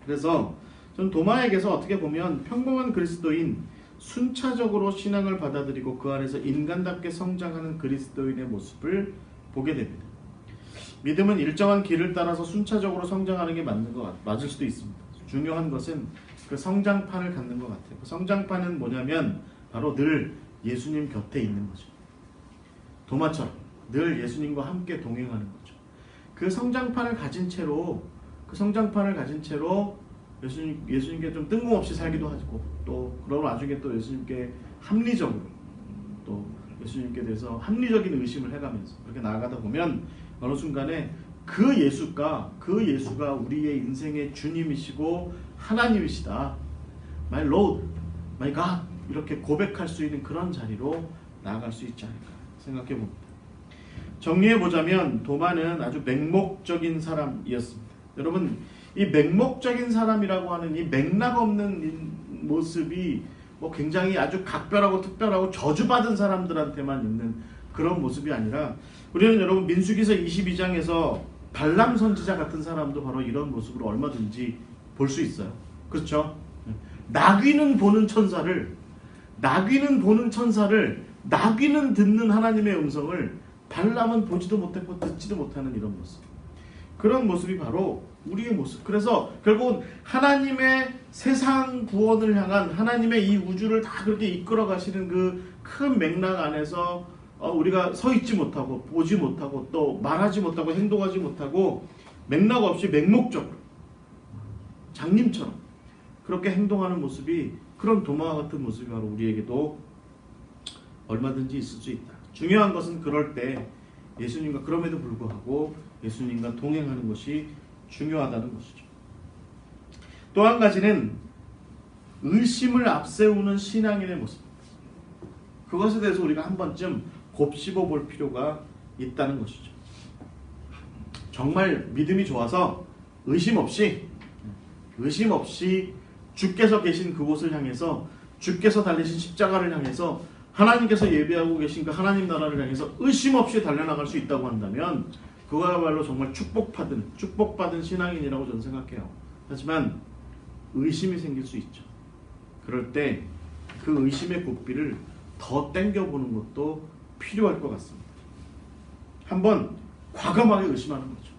그래서 저는 도마에게서 어떻게 보면 평범한 그리스도인 순차적으로 신앙을 받아들이고 그 안에서 인간답게 성장하는 그리스도인의 모습을 보게 됩니다. 믿음은 일정한 길을 따라서 순차적으로 성장하는 게 맞을 수도 있습니다. 중요한 것은 그 성장판을 갖는 것 같아요. 그 성장판은 뭐냐면 바로 늘 예수님 곁에 있는 거죠. 도마처럼 늘 예수님과 함께 동행하는 거죠. 그 성장판을 가진 채로 예수님께 좀 뜬금없이 살기도 하고 또 그런 와중에 또 예수님께 합리적으로 또 예수님께 대해서 합리적인 의심을 해가면서 그렇게 나아가다 보면 어느 순간에 그 예수가 우리의 인생의 주님이시고 하나님이시다. My Lord, My God 이렇게 고백할 수 있는 그런 자리로 나아갈 수 있지 않을까 생각해 봅니다. 정리해보자면 도마는 아주 맹목적인 사람이었습니다. 여러분 이 맹목적인 사람이라고 하는 이 맥락 없는 모습이 뭐 굉장히 아주 각별하고 특별하고 저주받은 사람들한테만 있는 그런 모습이 아니라 우리는 여러분 민수기서 22장에서 발람 선지자 같은 사람도 바로 이런 모습으로 얼마든지 볼 수 있어요. 그렇죠? 나귀는 보는 천사를 나귀는 듣는 하나님의 음성을 발람은 보지도 못했고 듣지도 못하는 이런 모습. 그런 모습이 바로 우리의 모습. 그래서 결국은 하나님의 세상 구원을 향한 하나님의 이 우주를 다 그렇게 이끌어 가시는 그 큰 맥락 안에서 우리가 서 있지 못하고 보지 못하고 또 말하지 못하고 행동하지 못하고 맥락 없이 맹목적으로 장님처럼 그렇게 행동하는 모습이 그런 도마와 같은 모습이 바로 우리에게도 얼마든지 있을 수 있다. 중요한 것은 그럴 때 예수님과 그럼에도 불구하고 예수님과 동행하는 것이 중요하다는 것이죠. 또 한 가지는 의심을 앞세우는 신앙인의 모습. 그것에 대해서 우리가 한 번쯤 곱씹어 볼 필요가 있다는 것이죠. 정말 믿음이 좋아서 의심 없이 주께서 계신 그곳을 향해서 주께서 달리신 십자가를 향해서 하나님께서 예배하고 계신 그 하나님 나라를 향해서 의심 없이 달려나갈 수 있다고 한다면 그거야말로 정말 축복받은 신앙인이라고 저는 생각해요. 하지만 의심이 생길 수 있죠. 그럴 때 그 의심의 고삐를 더 땡겨보는 것도 필요할 것 같습니다. 한번 과감하게 의심하는 거죠.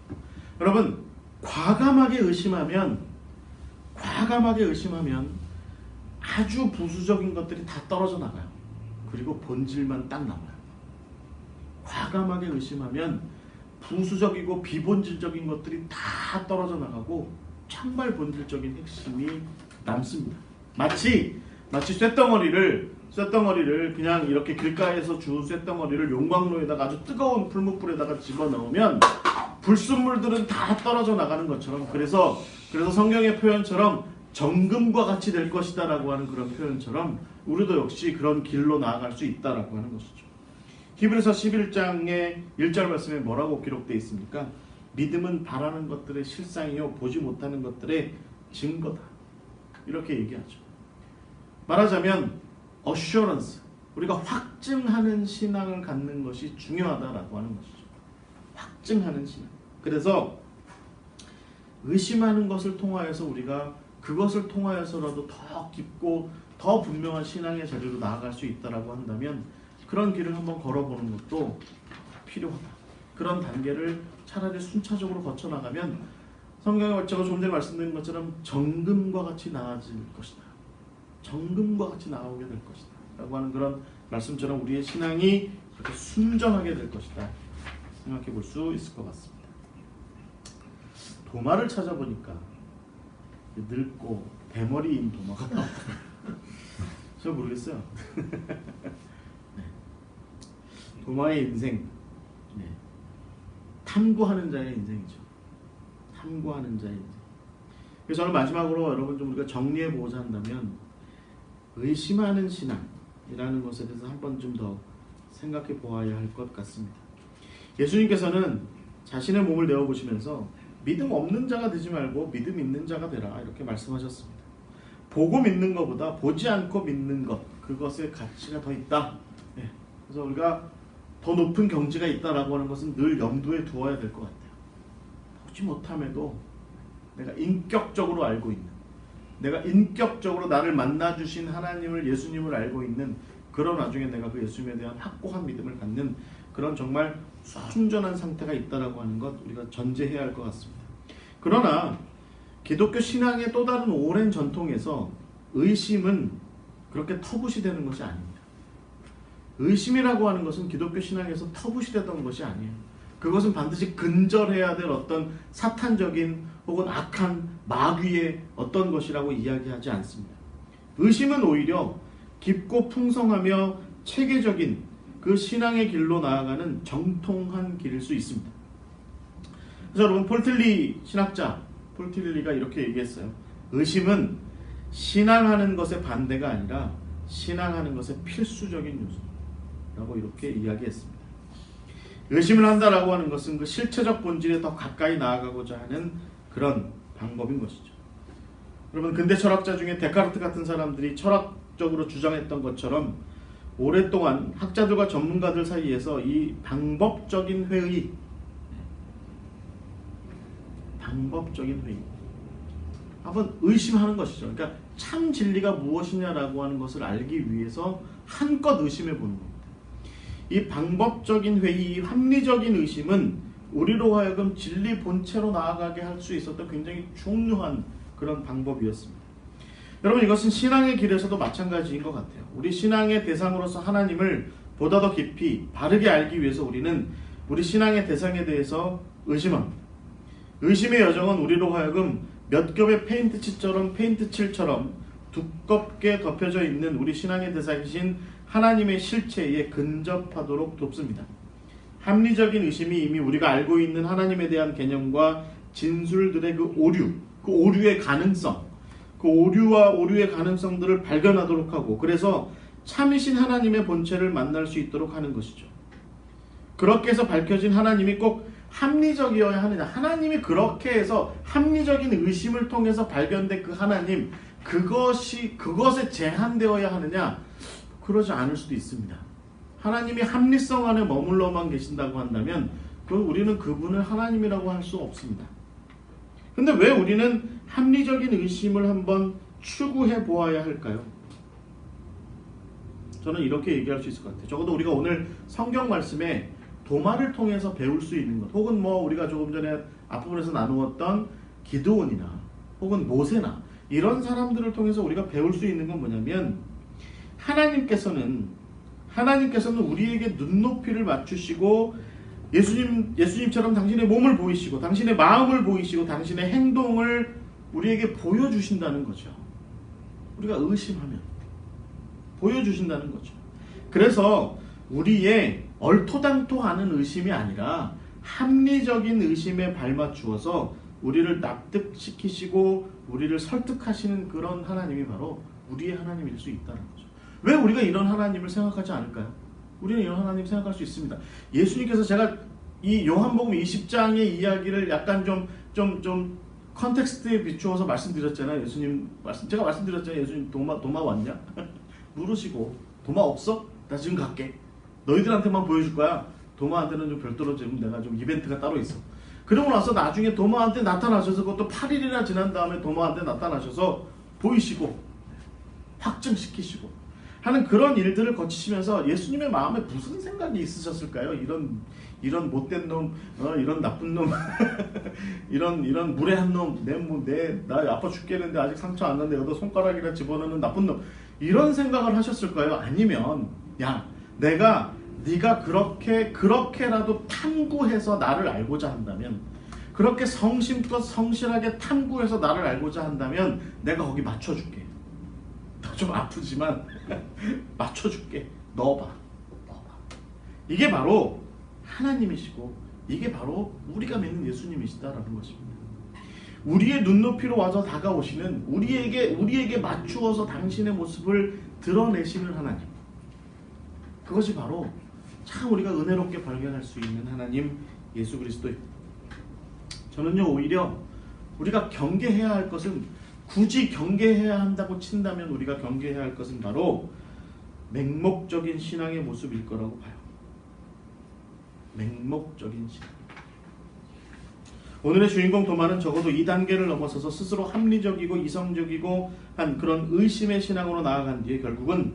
여러분 과감하게 의심하면 아주 부수적인 것들이 다 떨어져 나가요. 그리고 본질만 딱 남아요. 과감하게 의심하면 부수적이고 비본질적인 것들이 다 떨어져 나가고 정말 본질적인 핵심이 남습니다. 마치 쇳덩어리를 그냥 이렇게 길가에서 주운 쇳덩어리를 용광로에다가 아주 뜨거운 풀무불에다가 집어넣으면 불순물들은 다 떨어져 나가는 것처럼 그래서 성경의 표현처럼 정금과 같이 될 것이다 라고 하는 그런 표현처럼 우리도 역시 그런 길로 나아갈 수 있다라고 하는 것이죠. 히브리서 11장의 1절 말씀에 뭐라고 기록되어 있습니까? 믿음은 바라는 것들의 실상이요 보지 못하는 것들의 증거다. 이렇게 얘기하죠. 말하자면 assurance, 우리가 확증하는 신앙을 갖는 것이 중요하다라고 하는 것이죠. 확증하는 신앙. 그래서 의심하는 것을 통하여서 우리가 그것을 통하여서라도 더 깊고 더 분명한 신앙의 자리로 나아갈 수 있다라고 한다면 그런 길을 한번 걸어보는 것도 필요하다. 그런 단계를 차라리 순차적으로 거쳐나가면 성경에 제가 좀 전에 말씀드린 것처럼 정금과 같이 나아질 것이다. 정금과 같이 나오게 될 것이다. 라고 하는 그런 말씀처럼 우리의 신앙이 그렇게 순전하게 될 것이다. 생각해 볼 수 있을 것 같습니다. 도마를 찾아보니까 늙고 대머리인 도마가 나왔어요. 저 모르겠어요. 네. 도마의 인생, 네. 탐구하는 자의 인생이죠. 탐구하는 자의 인생. 그래서 저는 마지막으로 여러분 좀 우리가 정리해 보고자 한다면 의심하는 신앙이라는 것에 대해서 한 번 좀 더 생각해 보아야 할 것 같습니다. 예수님께서는 자신의 몸을 내어보시면서 믿음 없는 자가 되지 말고 믿음 있는 자가 되라 이렇게 말씀하셨습니다. 보고 믿는 것보다 보지 않고 믿는 것, 그것의 가치가 더 있다. 네. 그래서 우리가 더 높은 경지가 있다라고 하는 것은 늘 염두에 두어야 될 것 같아요. 보지 못함에도 내가 인격적으로 알고 있는, 내가 인격적으로 나를 만나주신 하나님을, 예수님을 알고 있는 그런 와중에 내가 그 예수님에 대한 확고한 믿음을 갖는 그런 정말 순전한 상태가 있다라고 하는 것 우리가 전제해야 할 것 같습니다. 그러나 기독교 신앙의 또 다른 오랜 전통에서 의심은 그렇게 터부시 되는 것이 아닙니다. 의심이라고 하는 것은 기독교 신앙에서 터부시 되던 것이 아니에요. 그것은 반드시 근절해야 될 어떤 사탄적인 혹은 악한 마귀의 어떤 것이라고 이야기하지 않습니다. 의심은 오히려 깊고 풍성하며 체계적인 그 신앙의 길로 나아가는 정통한 길일 수 있습니다. 그래서 여러분 폴틸리 신학자 폴틸리가 이렇게 얘기했어요. 의심은 신앙하는 것의 반대가 아니라 신앙하는 것의 필수적인 요소라고 이렇게 이야기했습니다. 의심을 한다라고 하는 것은 그 실체적 본질에 더 가까이 나아가고자 하는 그런 방법인 것이죠. 여러분 근대 철학자 중에 데카르트 같은 사람들이 철학적으로 주장했던 것처럼 오랫동안 학자들과 전문가들 사이에서 이 방법적인 회의 한번 의심하는 것이죠. 그러니까 참 진리가 무엇이냐라고 하는 것을 알기 위해서 한껏 의심해 보는 겁니다. 이 방법적인 회의, 합리적인 의심은 우리로 하여금 진리 본체로 나아가게 할 수 있었던 굉장히 중요한 그런 방법이었습니다. 여러분 이것은 신앙의 길에서도 마찬가지인 것 같아요. 우리 신앙의 대상으로서 하나님을 보다 더 깊이 바르게 알기 위해서 우리는 우리 신앙의 대상에 대해서 의심합니다. 의심의 여정은 우리로 하여금 몇 겹의 페인트칠처럼 두껍게 덮여져 있는 우리 신앙의 대상이신 하나님의 실체에 근접하도록 돕습니다. 합리적인 의심이 이미 우리가 알고 있는 하나님에 대한 개념과 진술들의 그 오류의 가능성, 그 오류의 가능성들을 발견하도록 하고 그래서 참이신 하나님의 본체를 만날 수 있도록 하는 것이죠. 그렇게 해서 밝혀진 하나님이 꼭 합리적이어야 하느냐, 하나님이 그렇게 해서 합리적인 의심을 통해서 발견된 그 하나님, 그것에 제한되어야 하느냐, 그러지 않을 수도 있습니다. 하나님이 합리성 안에 머물러만 계신다고 한다면 우리는 그분을 하나님이라고 할 수 없습니다. 근데 왜 우리는 합리적인 의심을 한번 추구해 보아야 할까요? 저는 이렇게 얘기할 수 있을 것 같아요. 적어도 우리가 오늘 성경 말씀에 도마를 통해서 배울 수 있는 것, 혹은 우리가 조금 전에 앞부분에서 나누었던 기드온이나 혹은 모세나 이런 사람들을 통해서 우리가 배울 수 있는 건 뭐냐면 하나님께서는 우리에게 눈높이를 맞추시고 예수님처럼 당신의 몸을 보이시고 당신의 마음을 보이시고 당신의 행동을 우리에게 보여주신다는 거죠. 우리가 의심하면 보여주신다는 거죠. 그래서 우리의 얼토당토하는 의심이 아니라 합리적인 의심에 발맞추어서 우리를 납득시키시고 우리를 설득하시는 그런 하나님이 바로 우리의 하나님일 수 있다는 거죠. 왜 우리가 이런 하나님을 생각하지 않을까요? 우리는 이런 하나님 생각할 수 있습니다. 예수님께서 제가 이 요한복음 20장의 이야기를 약간 좀 컨텍스트에 비추어서 말씀드렸잖아요. 제가 말씀드렸잖아요. 예수님 도마 왔냐? 물으시고 도마 없어? 나 지금 갈게. 너희들한테만 보여줄 거야. 도마한테는 좀 별도로 지금 내가 좀 이벤트가 따로 있어. 그러고 나서 나중에 도마한테 나타나셔서 그것도 8일이나 지난 다음에 도마한테 나타나셔서 보이시고 확증시키시고 하는 그런 일들을 거치시면서 예수님의 마음에 무슨 생각이 있으셨을까요? 이런 못된 놈, 이런 나쁜 놈, 이런 무례한 놈, 나 아파 죽겠는데 아직 상처 안 났는데 여기다 손가락이나 집어넣는 나쁜 놈, 이런 생각을 하셨을까요? 아니면 야, 네가 그렇게라도 탐구해서 나를 알고자 한다면, 그렇게 성심껏 성실하게 탐구해서 나를 알고자 한다면 내가 거기 맞춰줄게. 너 좀 아프지만 맞춰줄게. 넣어봐. 이게 바로 하나님이시고 이게 바로 우리가 믿는 예수님이시다라는 것입니다. 우리의 눈높이로 와서 다가오시는, 우리에게 맞추어서 당신의 모습을 드러내시는 하나님, 그것이 바로 참 우리가 은혜롭게 발견할 수 있는 하나님 예수 그리스도입니다. 저는요, 오히려 우리가 경계해야 할 것은, 굳이 경계해야 한다고 친다면 우리가 경계해야 할 것은 바로 맹목적인 신앙의 모습일 거라고 봐요. 맹목적인 신앙. 오늘의 주인공 도마는 적어도 이 단계를 넘어서서 스스로 합리적이고 이성적이고 한 그런 의심의 신앙으로 나아간 뒤에 결국은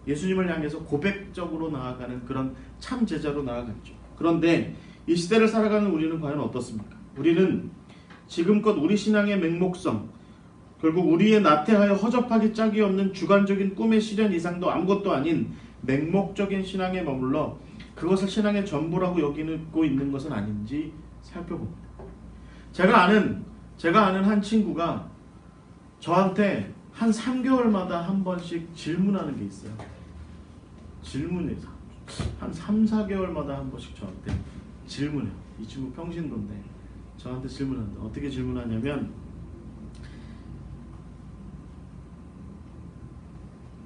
예수님을 향해서 고백적으로 나아가는 그런 참 제자로 나아갔죠. 그런데 이 시대를 살아가는 우리는 과연 어떻습니까? 우리는 지금껏 우리 신앙의 맹목성, 결국 우리의 나태하여 허접하기 짝이 없는 주관적인 꿈의 실현 이상도 아무것도 아닌 맹목적인 신앙에 머물러 그것을 신앙의 전부라고 여기고 있는 것은 아닌지 살펴봅니다. 제가 아는 한 친구가 저한테 한 3개월마다 한 번씩 질문하는 게 있어요. 질문해서 한 3, 4개월마다 한 번씩 저한테 질문해요. 이 친구 평신도인데 저한테 질문한다. 어떻게 질문하냐면,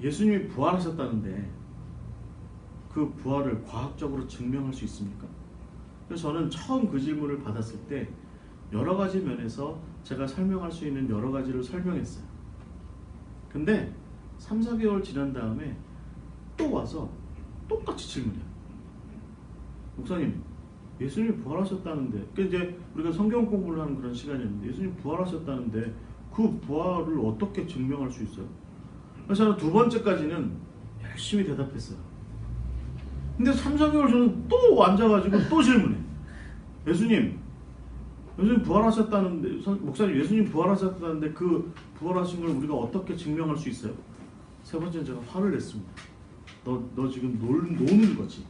예수님이 부활하셨다는데 그 부활을 과학적으로 증명할 수 있습니까? 그래서 저는 처음 그 질문을 받았을 때 여러 가지 면에서 제가 설명할 수 있는 여러 가지를 설명했어요. 근데 3, 4개월 지난 다음에 또 와서 똑같이 질문해요. 목사님, 예수님이 부활하셨다는데, 이제 우리가 성경 공부를 하는 그런 시간이었는데, 예수님 부활하셨다는데 그 부활을 어떻게 증명할 수 있어요? 그래서 저는 두 번째까지는 열심히 대답했어요. 근데 3, 4개월 저는 또 앉아가지고 또 질문해. 예수님 부활하셨다는데, 목사님 예수님 부활하셨다는데 그 부활하신 걸 우리가 어떻게 증명할 수 있어요? 세 번째는 제가 화를 냈습니다. 너 지금 노는 거지?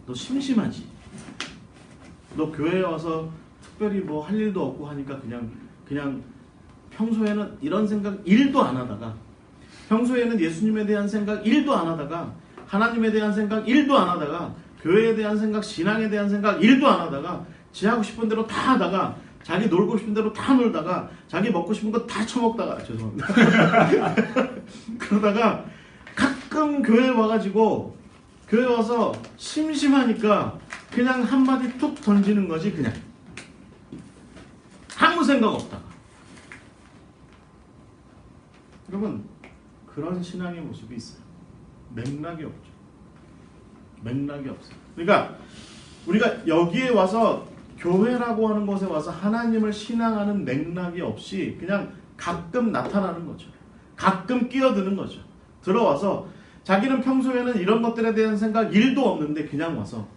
너 심심하지? 너 교회에 와서 특별히 뭐 할 일도 없고 하니까 그냥 평소에는 이런 생각 1도 안 하다가, 평소에는 예수님에 대한 생각 1도 안 하다가, 하나님에 대한 생각 1도 안 하다가, 교회에 대한 생각, 신앙에 대한 생각 1도 안 하다가, 지 하고 싶은 대로 다 하다가, 자기 놀고 싶은 대로 다 놀다가, 자기 먹고 싶은 거 다 처먹다가, 죄송합니다. 그러다가 가끔 교회에 와가지고, 교회 와서 심심하니까 그냥 한마디 툭 던지는 거지. 그냥 아무 생각 없다가. 여러분, 그런 신앙의 모습이 있어요. 맥락이 없죠. 맥락이 없어요. 그러니까 우리가 여기에 와서, 교회라고 하는 곳에 와서 하나님을 신앙하는 맥락이 없이 그냥 가끔 나타나는 거죠. 가끔 끼어드는 거죠. 들어와서 자기는 평소에는 이런 것들에 대한 생각 1도 없는데 그냥 와서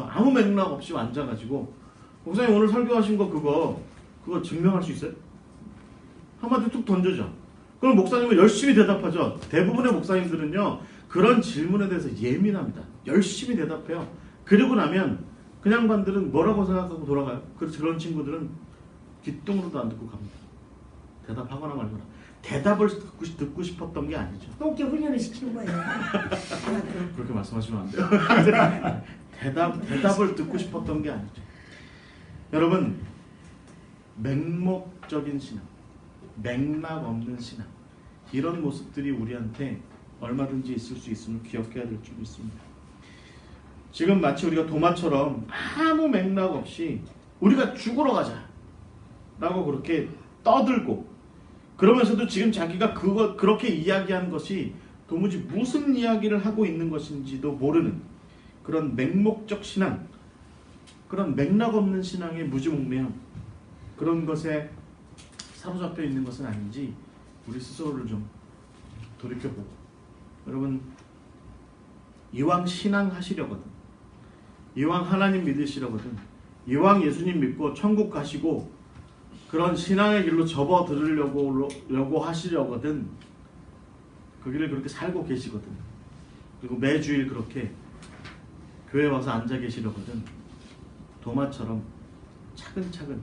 아무 맥락 없이 앉아가지고, 목사님 오늘 설교하신 거 그거 증명할 수 있어요? 한마디 툭 던져줘. 그럼 목사님은 열심히 대답하죠. 대부분의 목사님들은요, 그런 질문에 대해서 예민합니다. 열심히 대답해요. 그리고 나면 그냥 반들은 뭐라고 생각하고 돌아가요. 그런 친구들은 귓등으로도 안 듣고 갑니다. 대답하거나 말거나. 대답을 듣고 싶었던 게 아니죠. 목격 훈련을 시키는 거예요. 그렇게 말씀하시면 안 돼요. 대답을 듣고 싶었던 게 아니죠. 여러분, 맹목적인 신앙, 맥락 없는 신앙, 이런 모습들이 우리한테 얼마든지 있을 수 있음을 기억해야 될 줄 믿습니다. 지금 마치 우리가 도마처럼 아무 맥락 없이 우리가 죽으러 가자 라고 그렇게 떠들고, 그러면서도 지금 자기가 그렇게 이야기한 것이 도무지 무슨 이야기를 하고 있는 것인지도 모르는 그런 맹목적 신앙, 그런 맥락 없는 신앙의 무지몽매함, 그런 것에 사로잡혀 있는 것은 아닌지 우리 스스로를 좀 돌이켜보고, 여러분 이왕 신앙하시려거든, 이왕 하나님 믿으시려거든, 이왕 예수님 믿고 천국 가시고 그런 신앙의 길로 접어들으려고 하시려거든, 그 길을 그렇게 살고 계시거든, 그리고 매주일 그렇게 교회 와서 앉아 계시려거든, 도마처럼 차근차근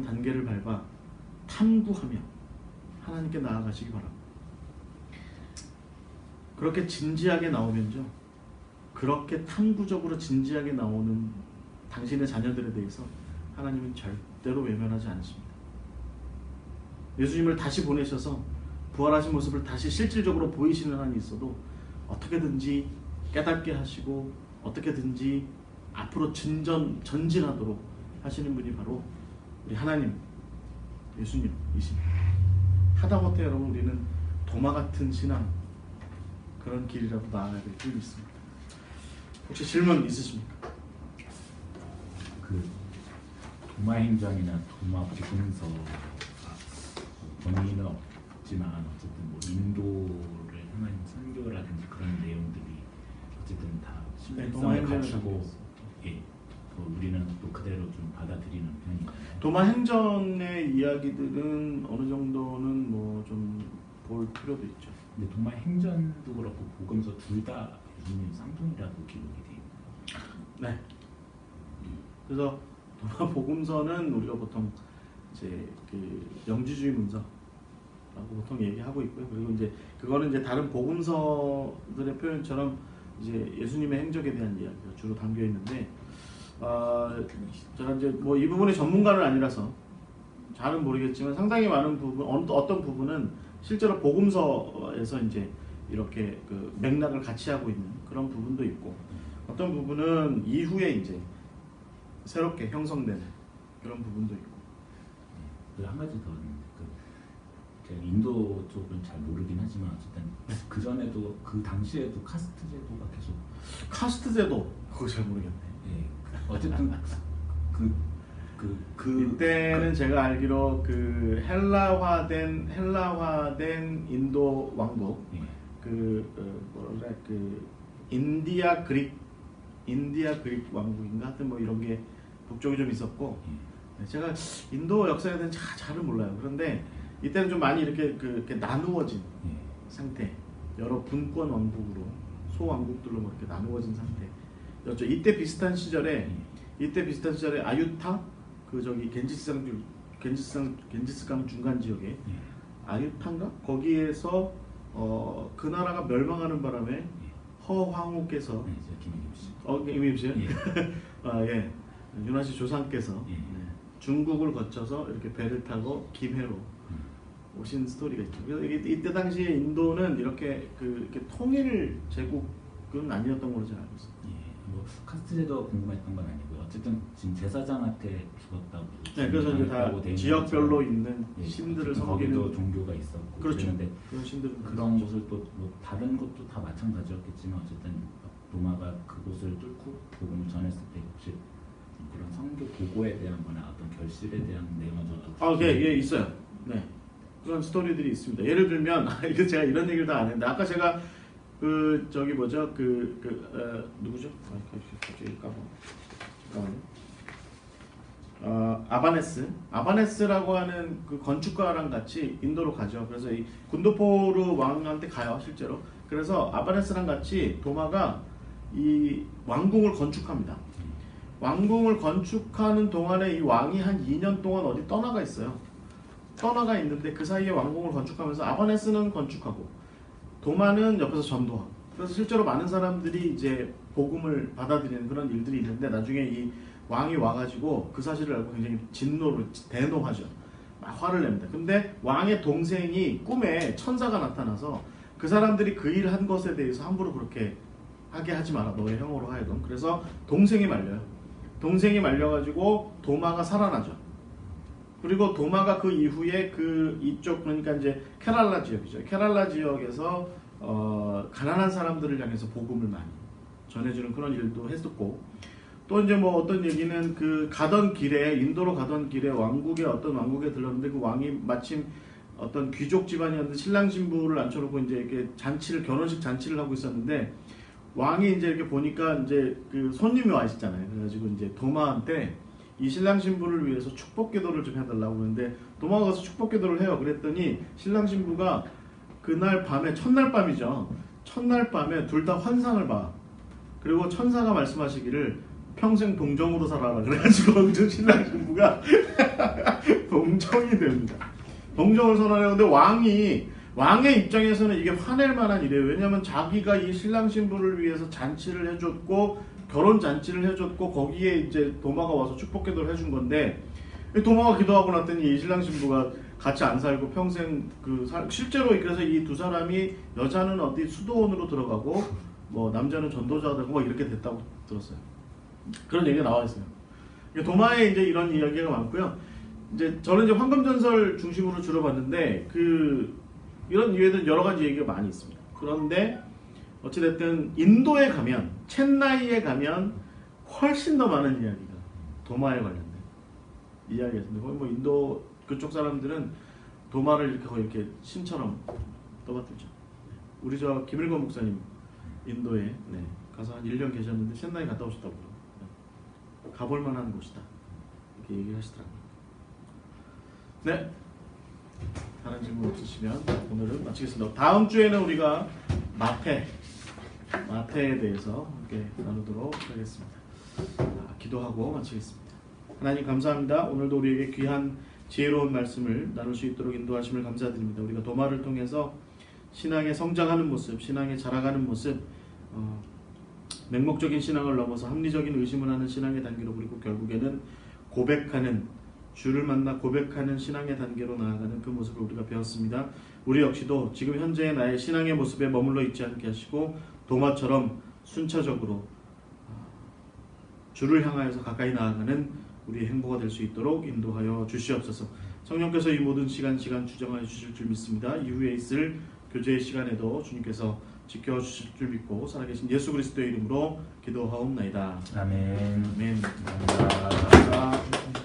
단계를 밟아 탐구하며 하나님께 나아가시기 바랍니다. 그렇게 진지하게 나오면요, 그렇게 탐구적으로 진지하게 나오는 당신의 자녀들에 대해서 하나님은 절대로 외면하지 않으십니다. 예수님을 다시 보내셔서 부활하신 모습을 다시 실질적으로 보이시는 한이 있어도 어떻게든지 깨닫게 하시고 어떻게든지 앞으로 전진하도록 하시는 분이 바로 우리 하나님, 예수님이십니다. 하다못해 여러분 우리는 도마 같은 신앙, 그런 길이라도 나아가야 될 줄 믿습니다. 혹시 질문 있으십니까? 그 도마행전이나 도마복음서 본의는 없지만 어쨌든 뭐 인도를 향한 선교라든지 그런 내용들이 어쨌든 다 신뢰성을 갖추고, 예, 우리는 또 그대로 좀 받아들이는 편인가요? 도마행전의 이야기들은 어느 정도는 뭐 좀 볼 필요도 있죠. 근데 도마행전도 그렇고 복음서 둘 다 예수님 쌍둥이라고 기록이 되어 있나요? 네. 그래서 도마복음서는 우리가 보통 이제 그 영지주의 문서라고 보통 얘기하고 있고요. 그리고 이제 그거는 이제 다른 복음서들의 표현처럼 이제 예수님의 행적에 대한 이야기가 주로 담겨 있는데, 제가 이제 뭐 이 부분의 전문가는 아니라서 잘은 모르겠지만 상당히 많은 부분, 어떤 부분은 실제로 복음서에서 이제 이렇게 그 맥락을 같이 하고 있는 그런 부분도 있고, 어떤 부분은 이후에 이제 새롭게 형성되는 그런 부분도 있고. 그 한 가지 더 있는데, 제가 인도 쪽은 잘 모르긴 하지만 어쨌든 그 전에도 그 당시에도 카스트 제도가 계속. 카스트 제도 그거 잘 모르겠네. 예, 어쨌든 이때는 제가 알기로 그 헬라화된 인도 왕국, 예. 뭐랄까 인디아 그릭 왕국인가 하여튼 뭐 이런 게 북쪽에 좀 있었고, 예. 제가 인도 역사에 대한 잘은 몰라요. 그런데 이때는 좀 많이 이렇게 나누어진 예. 상태, 여러 분권 왕국으로 소왕국들로 뭐 이렇게 나누어진 상태였죠. 이때 비슷한 시절에 아유타 겐지스강 중간 지역에 예. 아유타인가 거기에서 그 나라가 멸망하는 바람에 예. 허황후께서 네, 김희김 씨. 김희김 씨요? 예. 예. 윤화 씨 조상께서 예. 중국을 거쳐서 이렇게 배를 타고 김해로 오신 스토리가 있죠. 그래서 이때 당시에 인도는 이렇게 이렇게 통일 제국은 아니었던 걸로 제가 알고 있어요. 예. 뭐 카스트 제도 궁금했던 건 아니고요. 어쨌든 지금 제사장한테 죽었다고. 네, 그래서 이제 다 지역별로 있는 예, 신들을 거기도 섬기는, 종교가 있었고. 그렇죠. 그런데 그런 신들은 그런 곳을 또 뭐 다른 것도 다 마찬가지였겠지만 어쨌든 도마가 그곳을 뚫고 복음을 전했을 때 혹시 그런 성교 보고에 대한 거나 어떤 결실에 대한 내용은 좀 예, 있어요. 네. 그런 스토리들이 있습니다. 예를 들면 이거 제가 이런 얘기를 다 안 했는데, 아까 제가 누구죠? 갑자기 잠깐만요. 아바네스라고 하는 그 건축가랑 같이 인도로 가죠. 그래서 이 군도포르 왕한테 가요, 실제로. 그래서 아바네스랑 같이 도마가 이 왕궁을 건축합니다. 왕궁을 건축하는 동안에 이 왕이 한 2년 동안 어디 떠나가 있어요. 떠나가 있는데 그 사이에 왕궁을 건축하면서 아바네스는 건축하고 도마는 옆에서 전도하고, 그래서 실제로 많은 사람들이 이제 복음을 받아들이는 그런 일들이 있는데, 나중에 이 왕이 와가지고 그 사실을 알고 굉장히 대노하죠. 막 화를 냅니다. 근데 왕의 동생이 꿈에 천사가 나타나서 그 사람들이 그 일을 한 것에 대해서 함부로 그렇게 하게 하지 마라. 너의 형으로 하여금. 그래서 동생이 말려요. 동생이 말려가지고 도마가 살아나죠. 그리고 도마가 그 이후에 그 이쪽 그러니까 이제 케랄라 지역이죠. 케랄라 지역에서 가난한 사람들을 향해서 복음을 많이 전해주는 그런 일도 했었고, 또 이제 뭐 어떤 얘기는 그 가던 길에 인도로 가던 길에 왕국의 어떤 왕국에 들렀는데 그 왕이 마침 어떤 귀족 집안이었는데 신랑 신부를 앉혀놓고 이제 이렇게 잔치를 결혼식 잔치를 하고 있었는데 왕이 이제 이렇게 보니까 이제 그 손님이 와 있잖아요. 그래가지고 이제 도마한테 이 신랑 신부를 위해서 축복 기도를 좀 해달라고 그러는데 도마가 가서 축복 기도를 해요. 그랬더니 신랑 신부가 그날 밤에 첫날 밤이죠. 첫날 밤에 둘 다 환상을 봐. 그리고 천사가 말씀하시기를 평생 동정으로 살아라. 그래가지고 그 신랑 신부가 동정이 됩니다. 동정을 선언해요. 근데 왕의 입장에서는 이게 화낼 만한 일이에요. 왜냐하면 자기가 이 신랑 신부를 위해서 잔치를 해줬고 결혼 잔치를 해줬고 거기에 이제 도마가 와서 축복 기도를 해준 건데 도마가 기도하고 났더니 이 신랑 신부가 같이 안 살고 평생 실제로 그래서 이 두 사람이 여자는 어디 수도원으로 들어가고 뭐 남자는 전도자가 되고 뭐 이렇게 됐다고 들었어요. 그런 얘기가 나와 있어요. 도마에 이제 이런 이야기가 많고요. 이제 저는 이제 황금전설 중심으로 주로 봤는데 이런 이외에도 여러 가지 얘기가 많이 있습니다. 그런데 어찌됐든 인도에 가면 첸나이에 가면 훨씬 더 많은 이야기가 도마에 관련된 이야기였습니다. 거의 뭐 인도 그쪽 사람들은 도마를 이렇게 거의 이렇게 신처럼 떠받들죠. 우리 저 김일권 목사님 인도에 가서 한 1년 계셨는데 첸나이 갔다 오셨다고 가볼 만한 곳이다 이렇게 얘기를 하시더라고요. 네, 다른 질문 없으시면 오늘은 마치겠습니다. 다음 주에는 우리가 마태에 대해서 함께 나누도록 하겠습니다. 기도하고 마치겠습니다. 하나님 감사합니다. 오늘도 우리에게 귀한 지혜로운 말씀을 나눌 수 있도록 인도하심을 감사드립니다. 우리가 도마를 통해서 신앙에 성장하는 모습, 신앙에 자라가는 모습, 맹목적인 신앙을 넘어서 합리적인 의심을 하는 신앙의 단계로, 그리고 결국에는 주를 만나 고백하는 신앙의 단계로 나아가는 그 모습을 우리가 배웠습니다. 우리 역시도 지금 현재의 나의 신앙의 모습에 머물러 있지 않게 하시고 도마처럼 순차적으로 주를 향하여서 가까이 나아가는 우리의 행보가 될 수 있도록 인도하여 주시옵소서. 성령께서 이 모든 시간 주정하여 주실 줄 믿습니다. 이후에 있을 교제의 시간에도 주님께서 지켜주실 줄 믿고 살아계신 예수 그리스도의 이름으로 기도하옵나이다. 아멘. 아멘. 감사합니다.